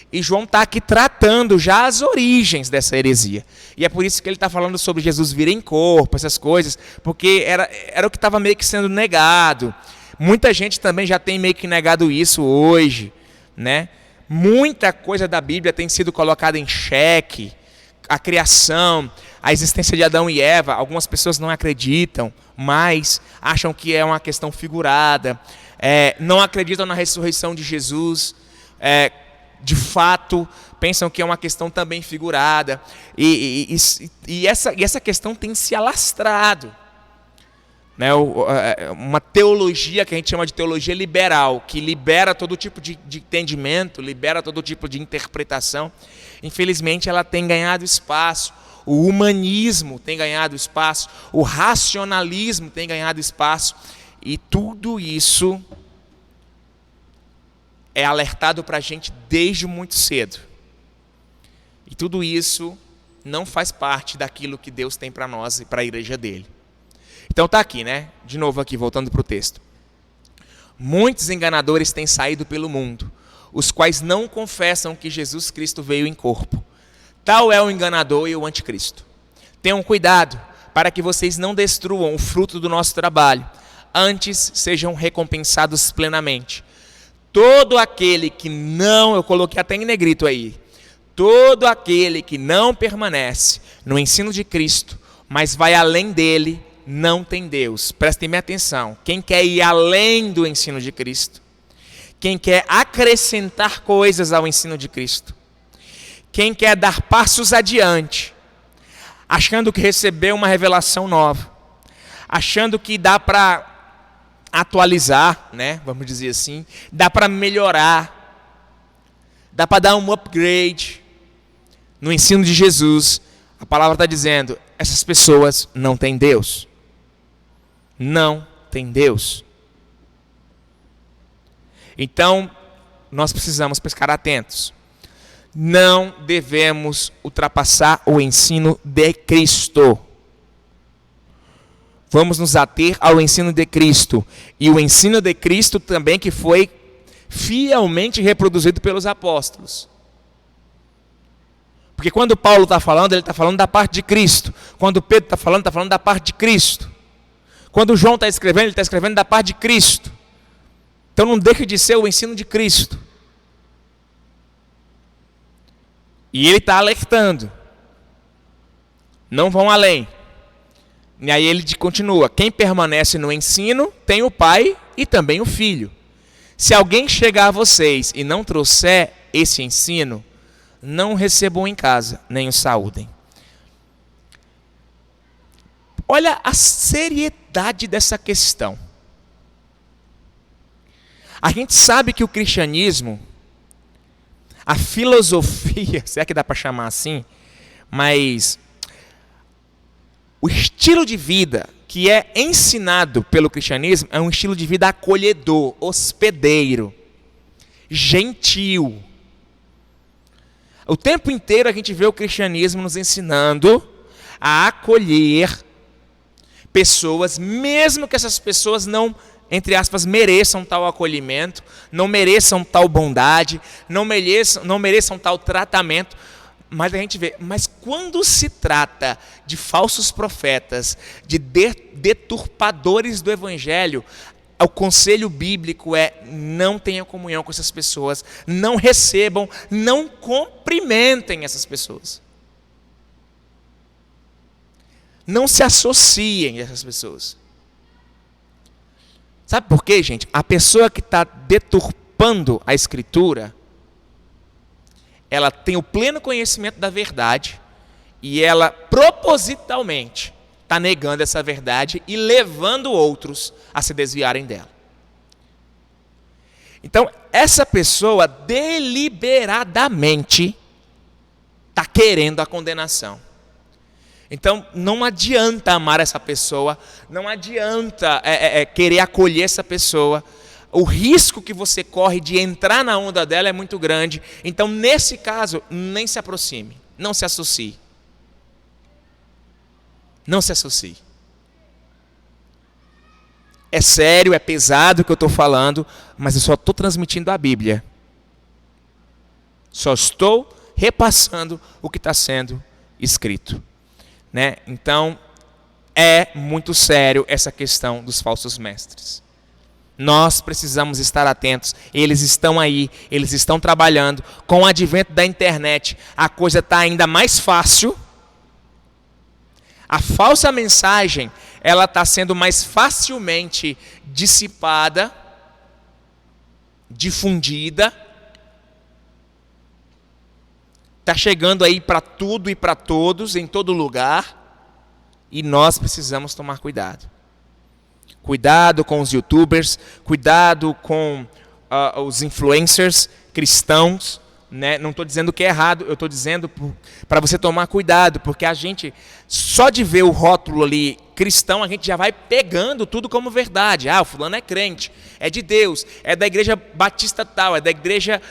E João está aqui tratando já as origens dessa heresia. E é por isso que ele está falando sobre Jesus vir em corpo, essas coisas, porque era o que estava meio que sendo negado. Muita gente também já tem meio que negado isso hoje, né? Muita coisa da Bíblia tem sido colocada em xeque. A criação, a existência de Adão e Eva, algumas pessoas não acreditam, mas acham que é uma questão figurada, não acreditam na ressurreição de Jesus, de fato, pensam que é uma questão também figurada, e essa questão tem se alastrado, né? Uma teologia que a gente chama de teologia liberal, que libera todo tipo de entendimento, libera todo tipo de interpretação. Infelizmente, ela tem ganhado espaço, o humanismo tem ganhado espaço, o racionalismo tem ganhado espaço, e tudo isso é alertado para a gente desde muito cedo. E tudo isso não faz parte daquilo que Deus tem para nós e para a igreja dele. Então está aqui, né? De novo aqui, voltando para o texto. Muitos enganadores têm saído pelo mundo, os quais não confessam que Jesus Cristo veio em corpo. Tal é o enganador e o anticristo. Tenham cuidado para que vocês não destruam o fruto do nosso trabalho, antes sejam recompensados plenamente. Todo aquele que não, eu coloquei até em negrito aí, todo aquele que não permanece no ensino de Cristo, mas vai além dele, não tem Deus. Prestem bem atenção, quem quer ir além do ensino de Cristo, quem quer acrescentar coisas ao ensino de Cristo, quem quer dar passos adiante, achando que recebeu uma revelação nova, achando que dá para atualizar, né? Vamos dizer assim, dá para melhorar, dá para dar um upgrade no ensino de Jesus. A palavra está dizendo, essas pessoas não têm Deus. Não têm Deus. Então, nós precisamos ficar atentos. Não devemos ultrapassar o ensino de Cristo. Vamos nos ater ao ensino de Cristo. E o ensino de Cristo também que foi fielmente reproduzido pelos apóstolos. Porque quando Paulo está falando, ele está falando da parte de Cristo. Quando Pedro está falando da parte de Cristo. Quando João está escrevendo, ele está escrevendo da parte de Cristo. Então não deixa de ser o ensino de Cristo. E ele está alertando. Não vão além. E aí ele continua: quem permanece no ensino tem o Pai e também o Filho. Se alguém chegar a vocês e não trouxer esse ensino, não o recebam em casa, nem o saúdem. Olha a seriedade dessa questão. A gente sabe que o cristianismo, a filosofia, se é que dá para chamar assim, mas o estilo de vida que é ensinado pelo cristianismo é um estilo de vida acolhedor, hospedeiro, gentil. O tempo inteiro a gente vê o cristianismo nos ensinando a acolher pessoas, mesmo que essas pessoas não, entre aspas, mereçam tal acolhimento, não mereçam tal bondade, não mereçam tal tratamento. Mas a gente vê, mas quando se trata de falsos profetas, de deturpadores do evangelho, o conselho bíblico é: não tenham comunhão com essas pessoas, não recebam, não cumprimentem essas pessoas. Não se associem a essas pessoas. Sabe por quê, gente? A pessoa que está deturpando a Escritura, ela tem o pleno conhecimento da verdade e ela propositalmente está negando essa verdade e levando outros a se desviarem dela. Então, essa pessoa deliberadamente está querendo a condenação. Então, não adianta amar essa pessoa, não adianta querer acolher essa pessoa. O risco que você corre de entrar na onda dela é muito grande. Então, nesse caso, nem se aproxime, não se associe. Não se associe. É sério, é pesado o que eu estou falando, mas eu só estou transmitindo a Bíblia. Só estou repassando o que está sendo escrito. Né? Então, é muito sério essa questão dos falsos mestres. Nós precisamos estar atentos. Eles estão aí, eles estão trabalhando. Com o advento da internet, a coisa está ainda mais fácil. A falsa mensagem, ela está sendo mais facilmente dissipada, difundida. Está chegando aí para tudo e para todos, em todo lugar. E nós precisamos tomar cuidado. Cuidado com os youtubers, cuidado com os influencers cristãos. Né? Não estou dizendo que é errado, eu estou dizendo para você tomar cuidado, porque a gente, só de ver o rótulo ali cristão, a gente já vai pegando tudo como verdade. Ah, o fulano é crente, é de Deus, é da igreja batista tal, é da igreja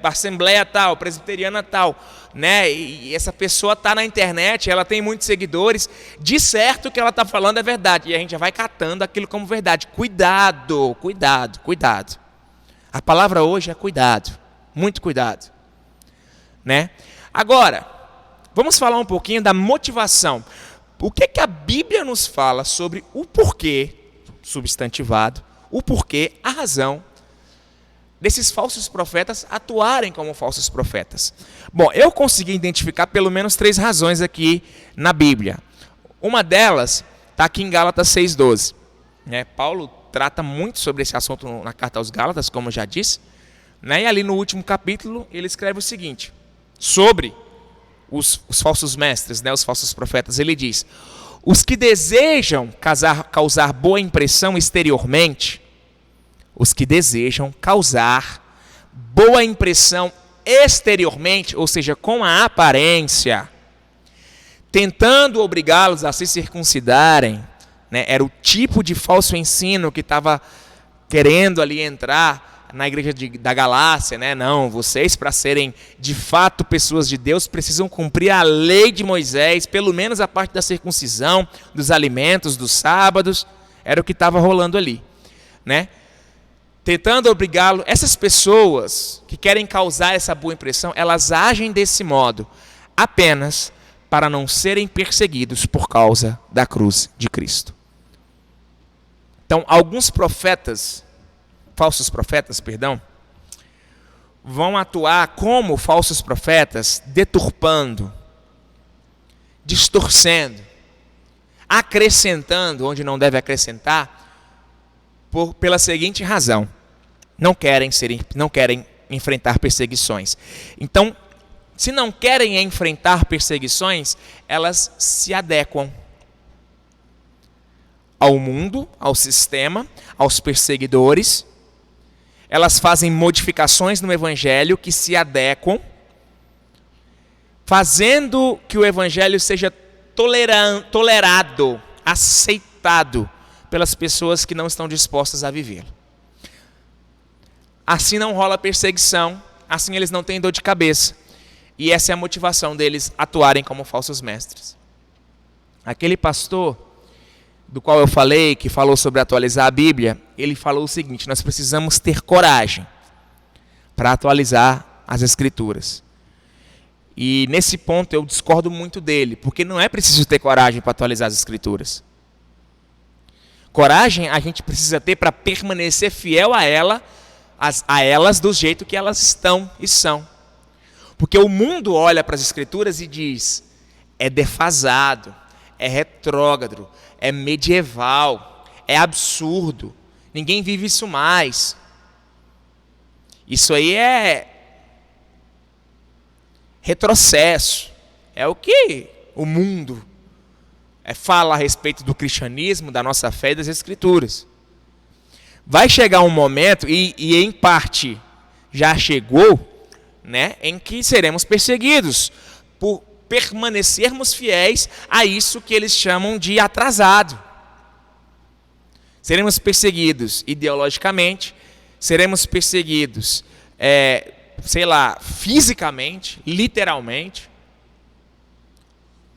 assembleia tal, presbiteriana tal. Né? E essa pessoa está na internet, ela tem muitos seguidores, de certo que ela está falando é verdade, e a gente já vai catando aquilo como verdade. Cuidado, cuidado, cuidado. A palavra hoje é cuidado. Muito cuidado, né? Agora, vamos falar um pouquinho da motivação. O que a Bíblia nos fala sobre o porquê, substantivado, o porquê, a razão desses falsos profetas atuarem como falsos profetas? Bom, eu consegui identificar pelo menos 3 razões aqui na Bíblia. Uma delas está aqui em Gálatas 6,12. Né? Paulo trata muito sobre esse assunto na carta aos Gálatas, como eu já disse. Né? E ali no último capítulo ele escreve o seguinte, sobre os falsos mestres, né? Os falsos profetas. Ele diz: os que desejam causar boa impressão exteriormente, os que desejam causar boa impressão exteriormente, ou seja, com a aparência, tentando obrigá-los a se circuncidarem, né? Era o tipo de falso ensino que estava querendo ali entrar na igreja da Galácia, né? Não, vocês, para serem de fato pessoas de Deus, precisam cumprir a lei de Moisés, pelo menos a parte da circuncisão, dos alimentos, dos sábados. Era o que estava rolando ali, né? Tentando obrigá-lo. Essas pessoas que querem causar essa boa impressão, elas agem desse modo apenas para não serem perseguidos por causa da cruz de Cristo. Então, alguns profetas falsos profetas, perdão, vão atuar como falsos profetas, deturpando, distorcendo, acrescentando onde não deve acrescentar, pela seguinte razão: não querem enfrentar perseguições. Então, se não querem enfrentar perseguições, elas se adequam ao mundo, ao sistema, aos perseguidores. Elas fazem modificações no evangelho que se adequam, fazendo que o evangelho seja tolerado, aceitado pelas pessoas que não estão dispostas a vivê-lo. Assim não rola perseguição, assim eles não têm dor de cabeça. E essa é a motivação deles atuarem como falsos mestres. Aquele pastor do qual eu falei, que falou sobre atualizar a Bíblia, ele falou o seguinte: nós precisamos ter coragem para atualizar as Escrituras. E nesse ponto eu discordo muito dele, porque não é preciso ter coragem para atualizar as Escrituras. Coragem a gente precisa ter para permanecer fiel a elas do jeito que elas estão e são. Porque o mundo olha para as Escrituras e diz: é defasado, é retrógrado, é medieval, é absurdo, ninguém vive isso mais. Isso aí é retrocesso, é o que o mundo fala a respeito do cristianismo, da nossa fé e das Escrituras. Vai chegar um momento, e em parte já chegou, né, em que seremos perseguidos por permanecermos fiéis a isso que eles chamam de atrasado. Seremos perseguidos ideologicamente, seremos perseguidos, fisicamente, literalmente.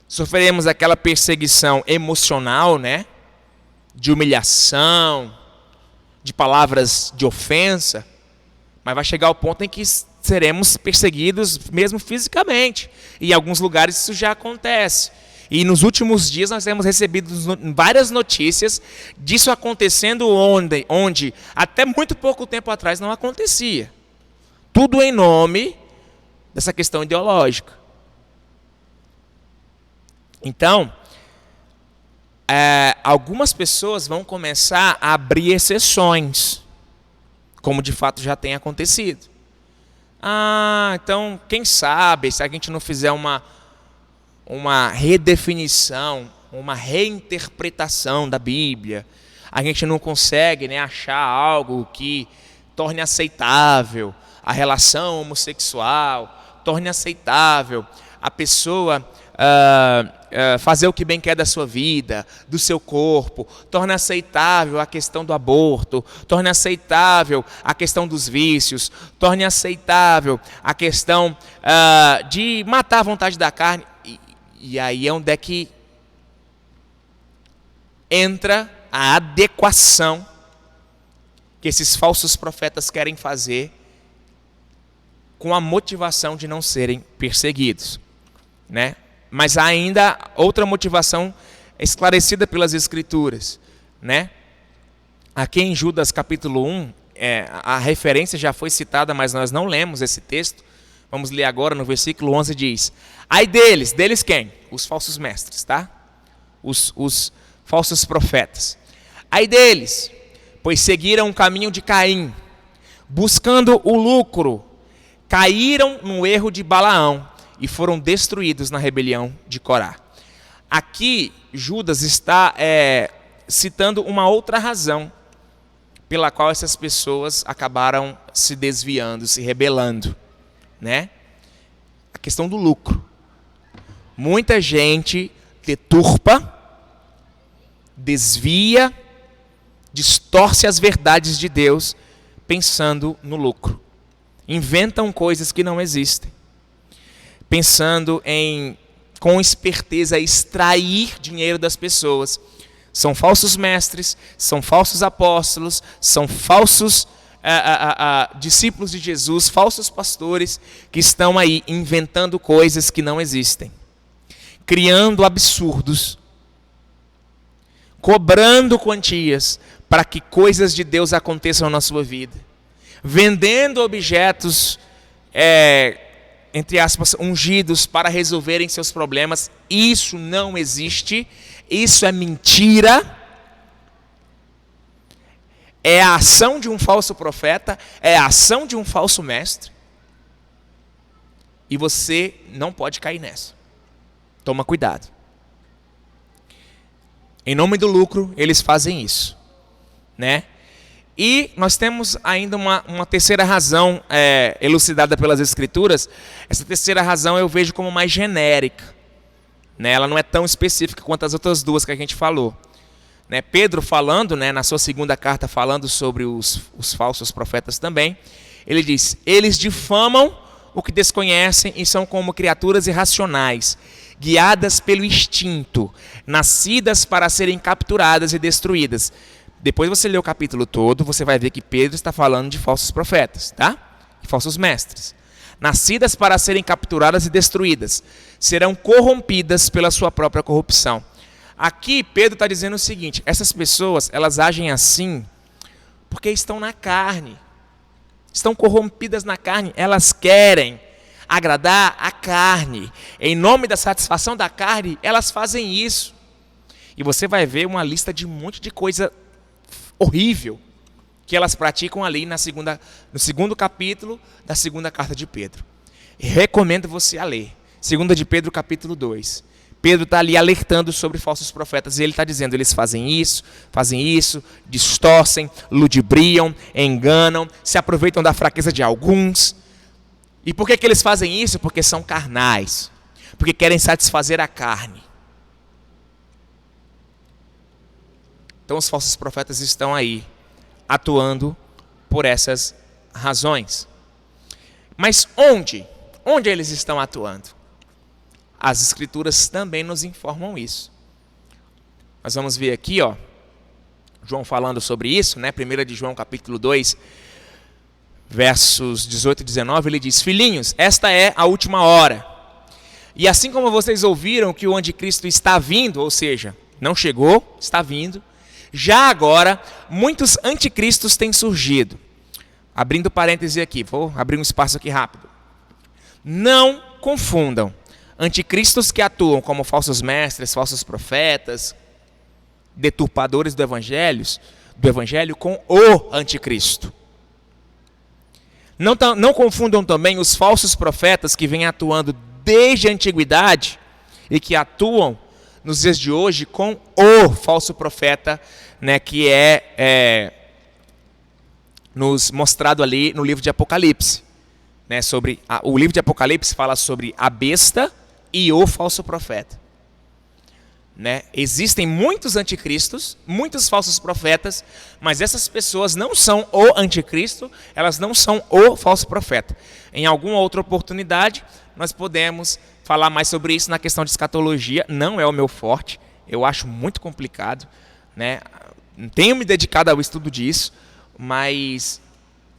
Sofreremos aquela perseguição emocional, né, de humilhação, de palavras de ofensa, mas vai chegar o ponto em que seremos perseguidos mesmo fisicamente. E em alguns lugares isso já acontece. E nos últimos dias nós temos recebido várias notícias disso acontecendo onde até muito pouco tempo atrás não acontecia. Tudo em nome dessa questão ideológica. Então, algumas pessoas vão começar a abrir exceções, como de fato já tem acontecido. Então, quem sabe, se a gente não fizer uma redefinição, uma reinterpretação da Bíblia, a gente não consegue, né, achar algo que torne aceitável a relação homossexual, torne aceitável a pessoa fazer o que bem quer da sua vida, do seu corpo, torne aceitável a questão do aborto, torne aceitável a questão dos vícios, torne aceitável a questão de matar a vontade da carne. E aí é onde é que entra a adequação que esses falsos profetas querem fazer com a motivação de não serem perseguidos, né? Mas há ainda outra motivação esclarecida pelas Escrituras, né? Aqui em Judas capítulo 1, a referência já foi citada, mas nós não lemos esse texto. Vamos ler agora no versículo 11, diz: ai deles quem? Os falsos mestres, tá? Os falsos profetas. Ai deles, pois seguiram o caminho de Caim, buscando o lucro, caíram no erro de Balaão e foram destruídos na rebelião de Corá. Aqui Judas está citando uma outra razão pela qual essas pessoas acabaram se desviando, se rebelando, né? A questão do lucro. Muita gente deturpa, desvia, distorce as verdades de Deus pensando no lucro. Inventam coisas que não existem, pensando em, com esperteza, extrair dinheiro das pessoas. São falsos mestres, são falsos apóstolos, são falsos discípulos de Jesus, falsos pastores, que estão aí inventando coisas que não existem, criando absurdos, cobrando quantias para que coisas de Deus aconteçam na sua vida. Vendendo objetos, entre aspas, ungidos para resolverem seus problemas. Isso não existe. Isso é mentira. É a ação de um falso profeta, é a ação de um falso mestre. E você não pode cair nessa. Toma cuidado. Em nome do lucro, eles fazem isso, né? E nós temos ainda uma terceira razão elucidada pelas Escrituras. Essa terceira razão eu vejo como mais genérica, né? Ela não é tão específica quanto as outras duas que a gente falou. Né, Pedro falando, né, na sua segunda carta, falando sobre os falsos profetas também, ele diz: eles difamam o que desconhecem e são como criaturas irracionais, guiadas pelo instinto, nascidas para serem capturadas e destruídas. Depois você lê o capítulo todo, você vai ver que Pedro está falando de falsos profetas, tá? E falsos mestres. Nascidas para serem capturadas e destruídas, serão corrompidas pela sua própria corrupção. Aqui Pedro está dizendo o seguinte: essas pessoas, elas agem assim porque estão na carne, estão corrompidas na carne, elas querem agradar a carne, em nome da satisfação da carne, elas fazem isso. E você vai ver uma lista de um monte de coisa horrível que elas praticam ali no segundo capítulo da segunda carta de Pedro. Recomendo você a ler, 2 de Pedro capítulo 2. Pedro está ali alertando sobre falsos profetas. E ele está dizendo: eles fazem isso, distorcem, ludibriam, enganam, se aproveitam da fraqueza de alguns. E por que eles fazem isso? Porque são carnais. Porque querem satisfazer a carne. Então os falsos profetas estão aí, atuando por essas razões. Mas onde? Onde eles estão atuando? As Escrituras também nos informam isso. Nós vamos ver aqui, ó, João falando sobre isso, né? 1 de João capítulo 2, versos 18 e 19, ele diz: filhinhos, esta é a última hora. E assim como vocês ouviram que o anticristo está vindo, ou seja, não chegou, está vindo, já agora muitos anticristos têm surgido. Abrindo parêntese aqui, vou abrir um espaço aqui rápido. Não confundam anticristos que atuam como falsos mestres, falsos profetas, deturpadores do evangelho com o anticristo. Não confundam também os falsos profetas que vêm atuando desde a antiguidade e que atuam nos dias de hoje com o falso profeta, né, que nos mostrado ali no livro de Apocalipse. Né, o livro de Apocalipse fala sobre a besta e o falso profeta. Né? Existem muitos anticristos, muitos falsos profetas, mas essas pessoas não são o anticristo, elas não são o falso profeta. Em alguma outra oportunidade, nós podemos falar mais sobre isso na questão de escatologia. Não é o meu forte, eu acho muito complicado, né? Tenho me dedicado ao estudo disso, mas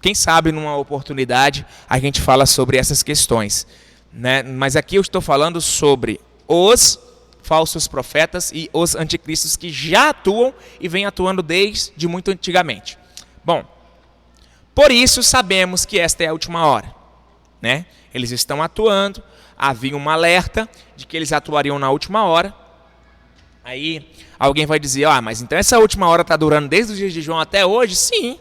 quem sabe numa oportunidade a gente fala sobre essas questões. Né? Mas aqui eu estou falando sobre os falsos profetas e os anticristos que já atuam e vêm atuando desde muito antigamente. Bom, por isso sabemos que esta é a última hora. Né? Eles estão atuando, havia um alerta de que eles atuariam na última hora. Aí alguém vai dizer: mas então essa última hora está durando desde os dias de João até hoje? Sim.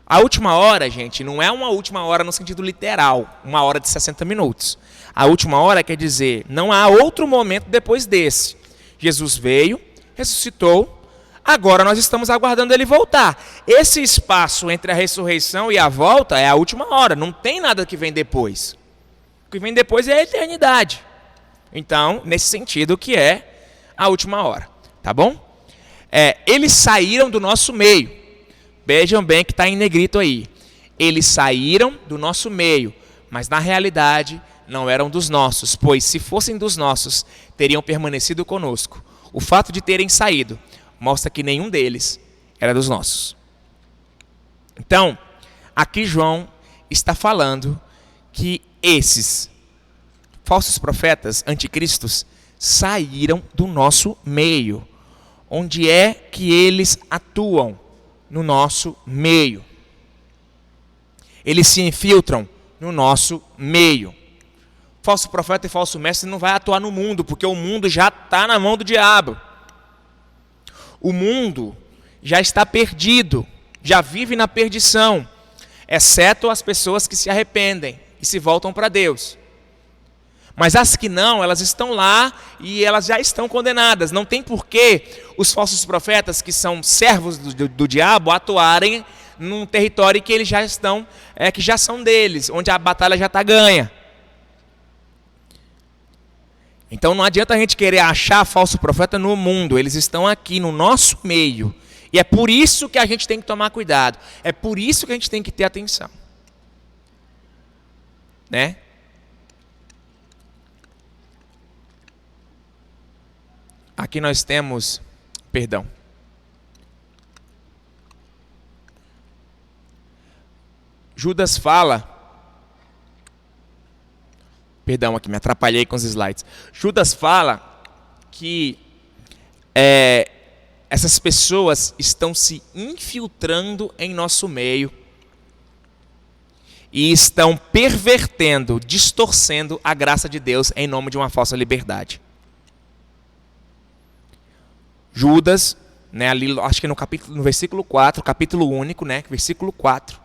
A última hora, gente, não é uma última hora no sentido literal, 1 hora de 60 minutos. A última hora quer dizer, não há outro momento depois desse. Jesus veio, ressuscitou, agora nós estamos aguardando ele voltar. Esse espaço entre a ressurreição e a volta é a última hora, não tem nada que vem depois. O que vem depois é a eternidade. Então, nesse sentido que é a última hora, tá bom? Eles saíram do nosso meio. Vejam bem que está em negrito aí. Eles saíram do nosso meio, mas na realidade não eram dos nossos, pois se fossem dos nossos, teriam permanecido conosco. O fato de terem saído mostra que nenhum deles era dos nossos. Então, aqui João está falando que esses falsos profetas, anticristos, saíram do nosso meio. onde é que eles atuam no nosso meio. Eles se infiltram no nosso meio. Falso profeta e falso mestre não vai atuar no mundo, porque o mundo já está na mão do diabo. O mundo já está perdido, já vive na perdição, exceto as pessoas que se arrependem e se voltam para Deus. Mas as que não, elas estão lá e elas já estão condenadas. Não tem porquê os falsos profetas, que são servos do diabo, atuarem num território que eles já estão, que já são deles, onde a batalha já está ganha. Então não adianta a gente querer achar falso profeta no mundo, eles estão aqui no nosso meio. E é por isso que a gente tem que tomar cuidado, é por isso que a gente tem que ter atenção. Né? Aqui nós temos, Judas fala, aqui me atrapalhei com os slides. Judas fala que essas pessoas estão se infiltrando em nosso meio e estão pervertendo, distorcendo a graça de Deus em nome de uma falsa liberdade. Judas, né, ali, acho que no versículo 4, capítulo único, né, versículo 4,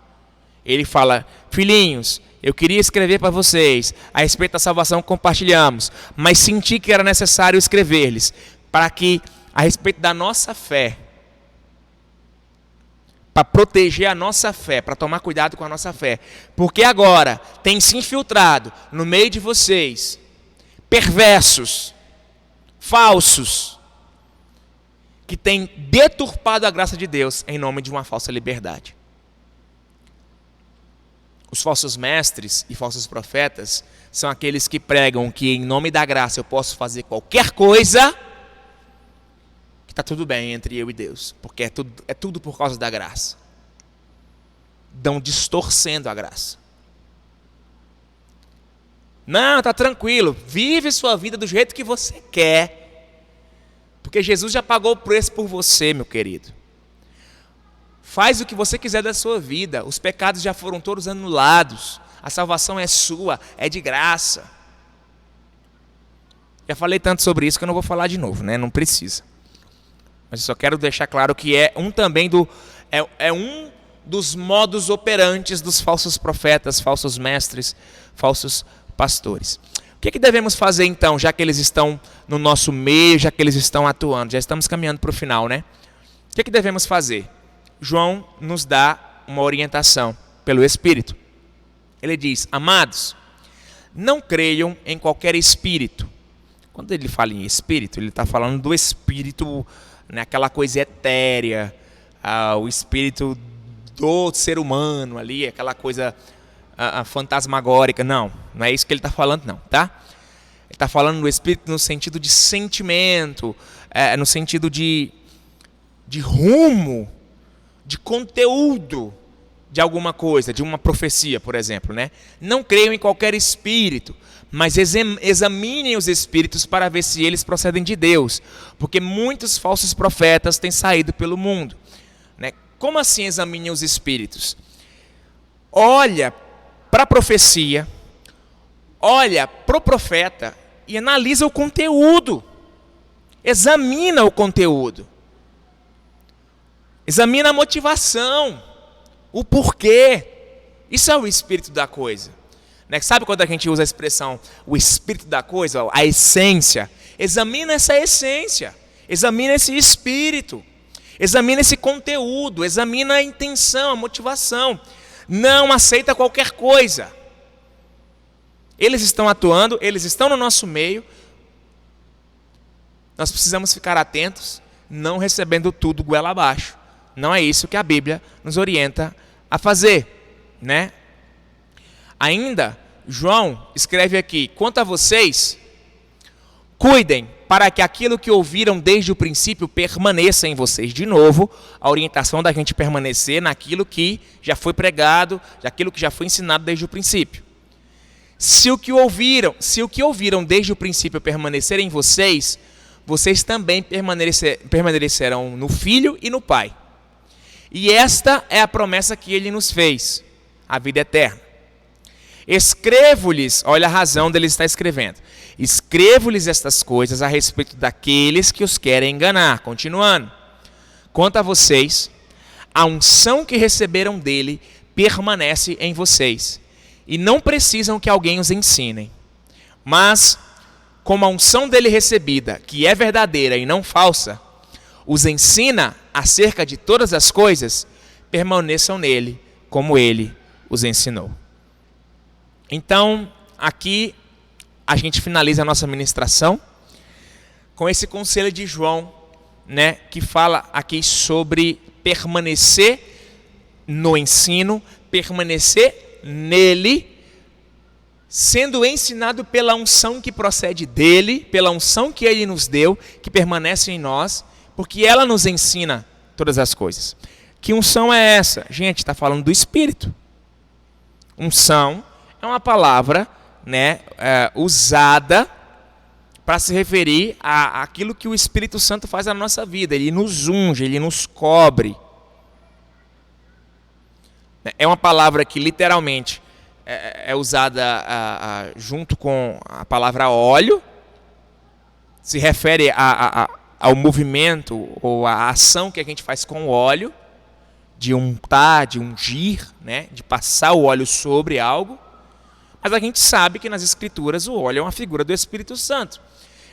ele fala: filhinhos, eu queria escrever para vocês a respeito da salvação que compartilhamos, mas senti que era necessário escrever-lhes para que, a respeito da nossa fé, para proteger a nossa fé, para tomar cuidado com a nossa fé, porque agora tem se infiltrado no meio de vocês perversos, falsos, que têm deturpado a graça de Deus em nome de uma falsa liberdade. Os falsos mestres e falsos profetas são aqueles que pregam que em nome da graça eu posso fazer qualquer coisa, que está tudo bem entre eu e Deus, porque é tudo por causa da graça. Dão distorcendo a graça. Não, está tranquilo, vive sua vida do jeito que você quer, porque Jesus já pagou o preço por você, meu querido. Faz o que você quiser da sua vida. Os pecados já foram todos anulados. A salvação é sua, é de graça. Já falei tanto sobre isso que eu não vou falar de novo, né? Não precisa. Mas eu só quero deixar claro que é um dos modus operantes dos falsos profetas, falsos mestres, falsos pastores. O que devemos fazer então, já que eles estão no nosso meio, já que eles estão atuando? Já estamos caminhando para o final, né? O que devemos fazer? João nos dá uma orientação pelo Espírito. Ele diz: amados, não creiam em qualquer espírito. Quando ele fala em espírito, ele está falando do espírito, né, aquela coisa etérea, o espírito do ser humano ali, aquela coisa fantasmagórica. Não é isso que ele está falando, não, tá? Ele está falando do espírito no sentido de sentimento, no sentido de rumo, de conteúdo de alguma coisa, de uma profecia, por exemplo, né? Não creiam em qualquer espírito, mas examinem os espíritos para ver se eles procedem de Deus, porque muitos falsos profetas têm saído pelo mundo, né? Como assim examinem os espíritos? Olha para a profecia, olha para o profeta e analisa o conteúdo, examina o conteúdo. Examina a motivação, o porquê. Isso é o espírito da coisa. Né? Sabe quando a gente usa a expressão o espírito da coisa, a essência? Examina essa essência, examina esse espírito, examina esse conteúdo, examina a intenção, a motivação. Não aceita qualquer coisa. Eles estão atuando, eles estão no nosso meio. Nós precisamos ficar atentos, não recebendo tudo goela abaixo. Não é isso que a Bíblia nos orienta a fazer, né? Ainda, João escreve aqui: quanto a vocês, cuidem para que aquilo que ouviram desde o princípio permaneça em vocês. De novo, a orientação da gente permanecer naquilo que já foi pregado, naquilo que já foi ensinado desde o princípio. Se o que ouviram desde o princípio permanecer em vocês, vocês também permanecerão no Filho e no Pai. E esta é a promessa que ele nos fez, a vida eterna. Escrevo-lhes, olha a razão dele estar escrevendo. Escrevo-lhes estas coisas a respeito daqueles que os querem enganar. Continuando. Quanto a vocês, a unção que receberam dele permanece em vocês. E não precisam que alguém os ensine. Mas, como a unção dele recebida, que é verdadeira e não falsa, os ensina acerca de todas as coisas, permaneçam nele, como ele os ensinou. Então, aqui a gente finaliza a nossa ministração com esse conselho de João, né, que fala aqui sobre permanecer no ensino, permanecer nele, sendo ensinado pela unção que procede dele, pela unção que ele nos deu, que permanece em nós, porque ela nos ensina todas as coisas. Que unção é essa? Gente, está falando do Espírito. Unção é uma palavra, né, usada para se referir àquilo que o Espírito Santo faz na nossa vida. Ele nos unge, ele nos cobre. É uma palavra que literalmente é usada junto com a palavra óleo. Se refere ao movimento ou à ação que a gente faz com o óleo, de untar, de ungir, né, de passar o óleo sobre algo. Mas a gente sabe que nas Escrituras o óleo é uma figura do Espírito Santo.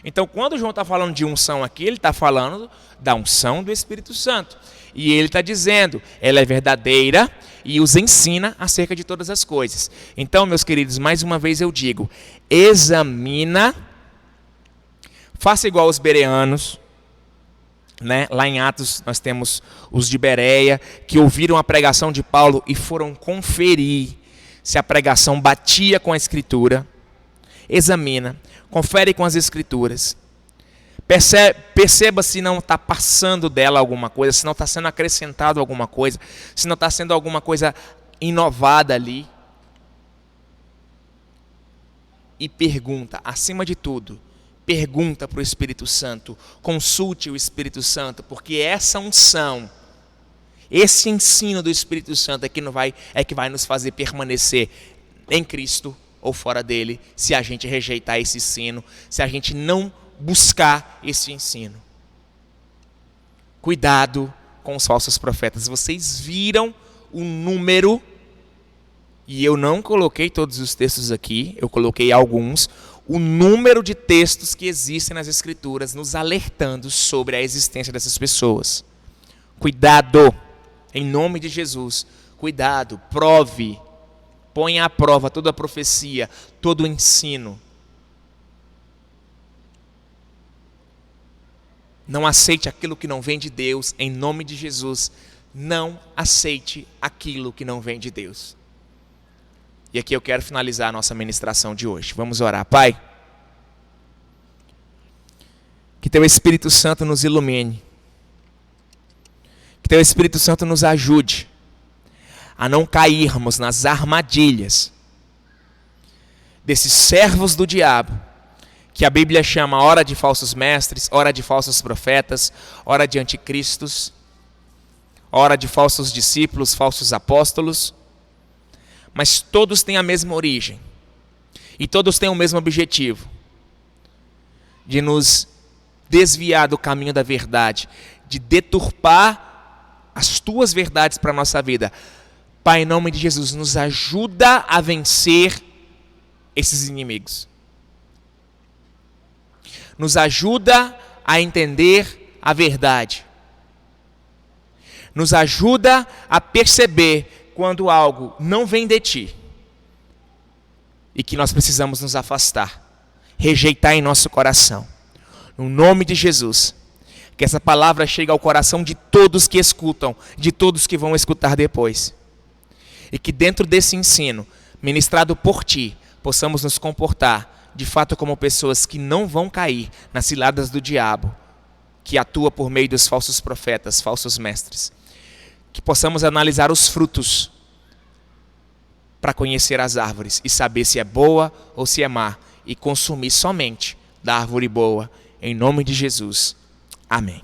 Então, quando João está falando de unção aqui, ele está falando da unção do Espírito Santo. E ele está dizendo, ela é verdadeira e os ensina acerca de todas as coisas. Então, meus queridos, mais uma vez eu digo, examina, faça igual aos bereanos, né? Lá em Atos nós temos os de Bereia, que ouviram a pregação de Paulo e foram conferir se a pregação batia com a Escritura. Examina, confere com as Escrituras, perceba se não está passando dela alguma coisa, se não está sendo acrescentado alguma coisa, se não está sendo alguma coisa inovada ali. E pergunta, acima de tudo, pergunta para o Espírito Santo, consulte o Espírito Santo, porque essa unção, esse ensino do Espírito Santo é que vai nos fazer permanecer em Cristo ou fora dele, se a gente rejeitar esse ensino, se a gente não buscar esse ensino. Cuidado com os falsos profetas. Vocês viram o número, e eu não coloquei todos os textos aqui, eu coloquei alguns, o número de textos que existem nas Escrituras nos alertando sobre a existência dessas pessoas. Cuidado, em nome de Jesus, cuidado, prove, ponha à prova toda a profecia, todo o ensino. Não aceite aquilo que não vem de Deus, em nome de Jesus. Não aceite aquilo que não vem de Deus. E aqui eu quero finalizar a nossa ministração de hoje. Vamos orar. Pai, que Teu Espírito Santo nos ilumine. Que Teu Espírito Santo nos ajude a não cairmos nas armadilhas desses servos do diabo, que a Bíblia chama hora de falsos mestres, hora de falsos profetas, hora de anticristos, hora de falsos discípulos, falsos apóstolos. Mas todos têm a mesma origem. E todos têm o mesmo objetivo. De nos desviar do caminho da verdade. De deturpar as Tuas verdades para a nossa vida. Pai, em nome de Jesus, nos ajuda a vencer esses inimigos. Nos ajuda a entender a verdade. Nos ajuda a perceber quando algo não vem de Ti e que nós precisamos nos afastar, rejeitar em nosso coração. No nome de Jesus, que essa palavra chegue ao coração de todos que escutam, de todos que vão escutar depois. E que dentro desse ensino, ministrado por Ti, possamos nos comportar de fato como pessoas que não vão cair nas ciladas do diabo, que atua por meio dos falsos profetas, falsos mestres. Que possamos analisar os frutos para conhecer as árvores e saber se é boa ou se é má e consumir somente da árvore boa, em nome de Jesus. Amém.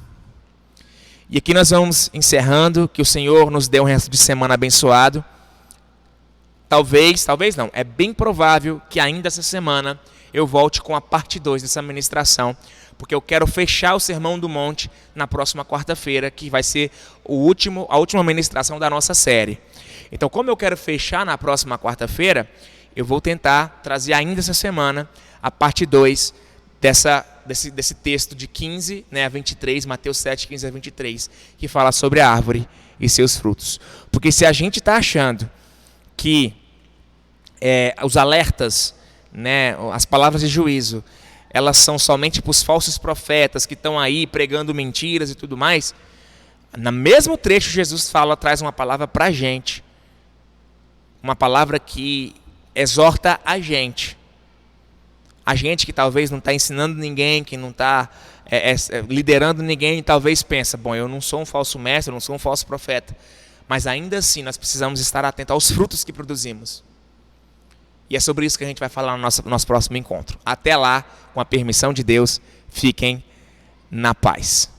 E aqui nós vamos encerrando, que o Senhor nos dê um resto de semana abençoado. Talvez não, é bem provável que ainda essa semana eu volte com a parte 2 dessa ministração, porque eu quero fechar o Sermão do Monte na próxima quarta-feira, que vai ser a última ministração da nossa série. Então, como eu quero fechar na próxima quarta-feira, eu vou tentar trazer ainda essa semana a parte 2 desse texto de 15 a 23, Mateus 7, 15 a 23, que fala sobre a árvore e seus frutos. Porque se a gente está achando que os alertas, as palavras de juízo, elas são somente para os falsos profetas que estão aí pregando mentiras e tudo mais, no mesmo trecho Jesus traz uma palavra para a gente, uma palavra que exorta a gente que talvez não está ensinando ninguém, que não está liderando ninguém, talvez pensa, bom, eu não sou um falso mestre, eu não sou um falso profeta, mas ainda assim nós precisamos estar atentos aos frutos que produzimos. E é sobre isso que a gente vai falar no nosso próximo encontro. Até lá, com a permissão de Deus, fiquem na paz.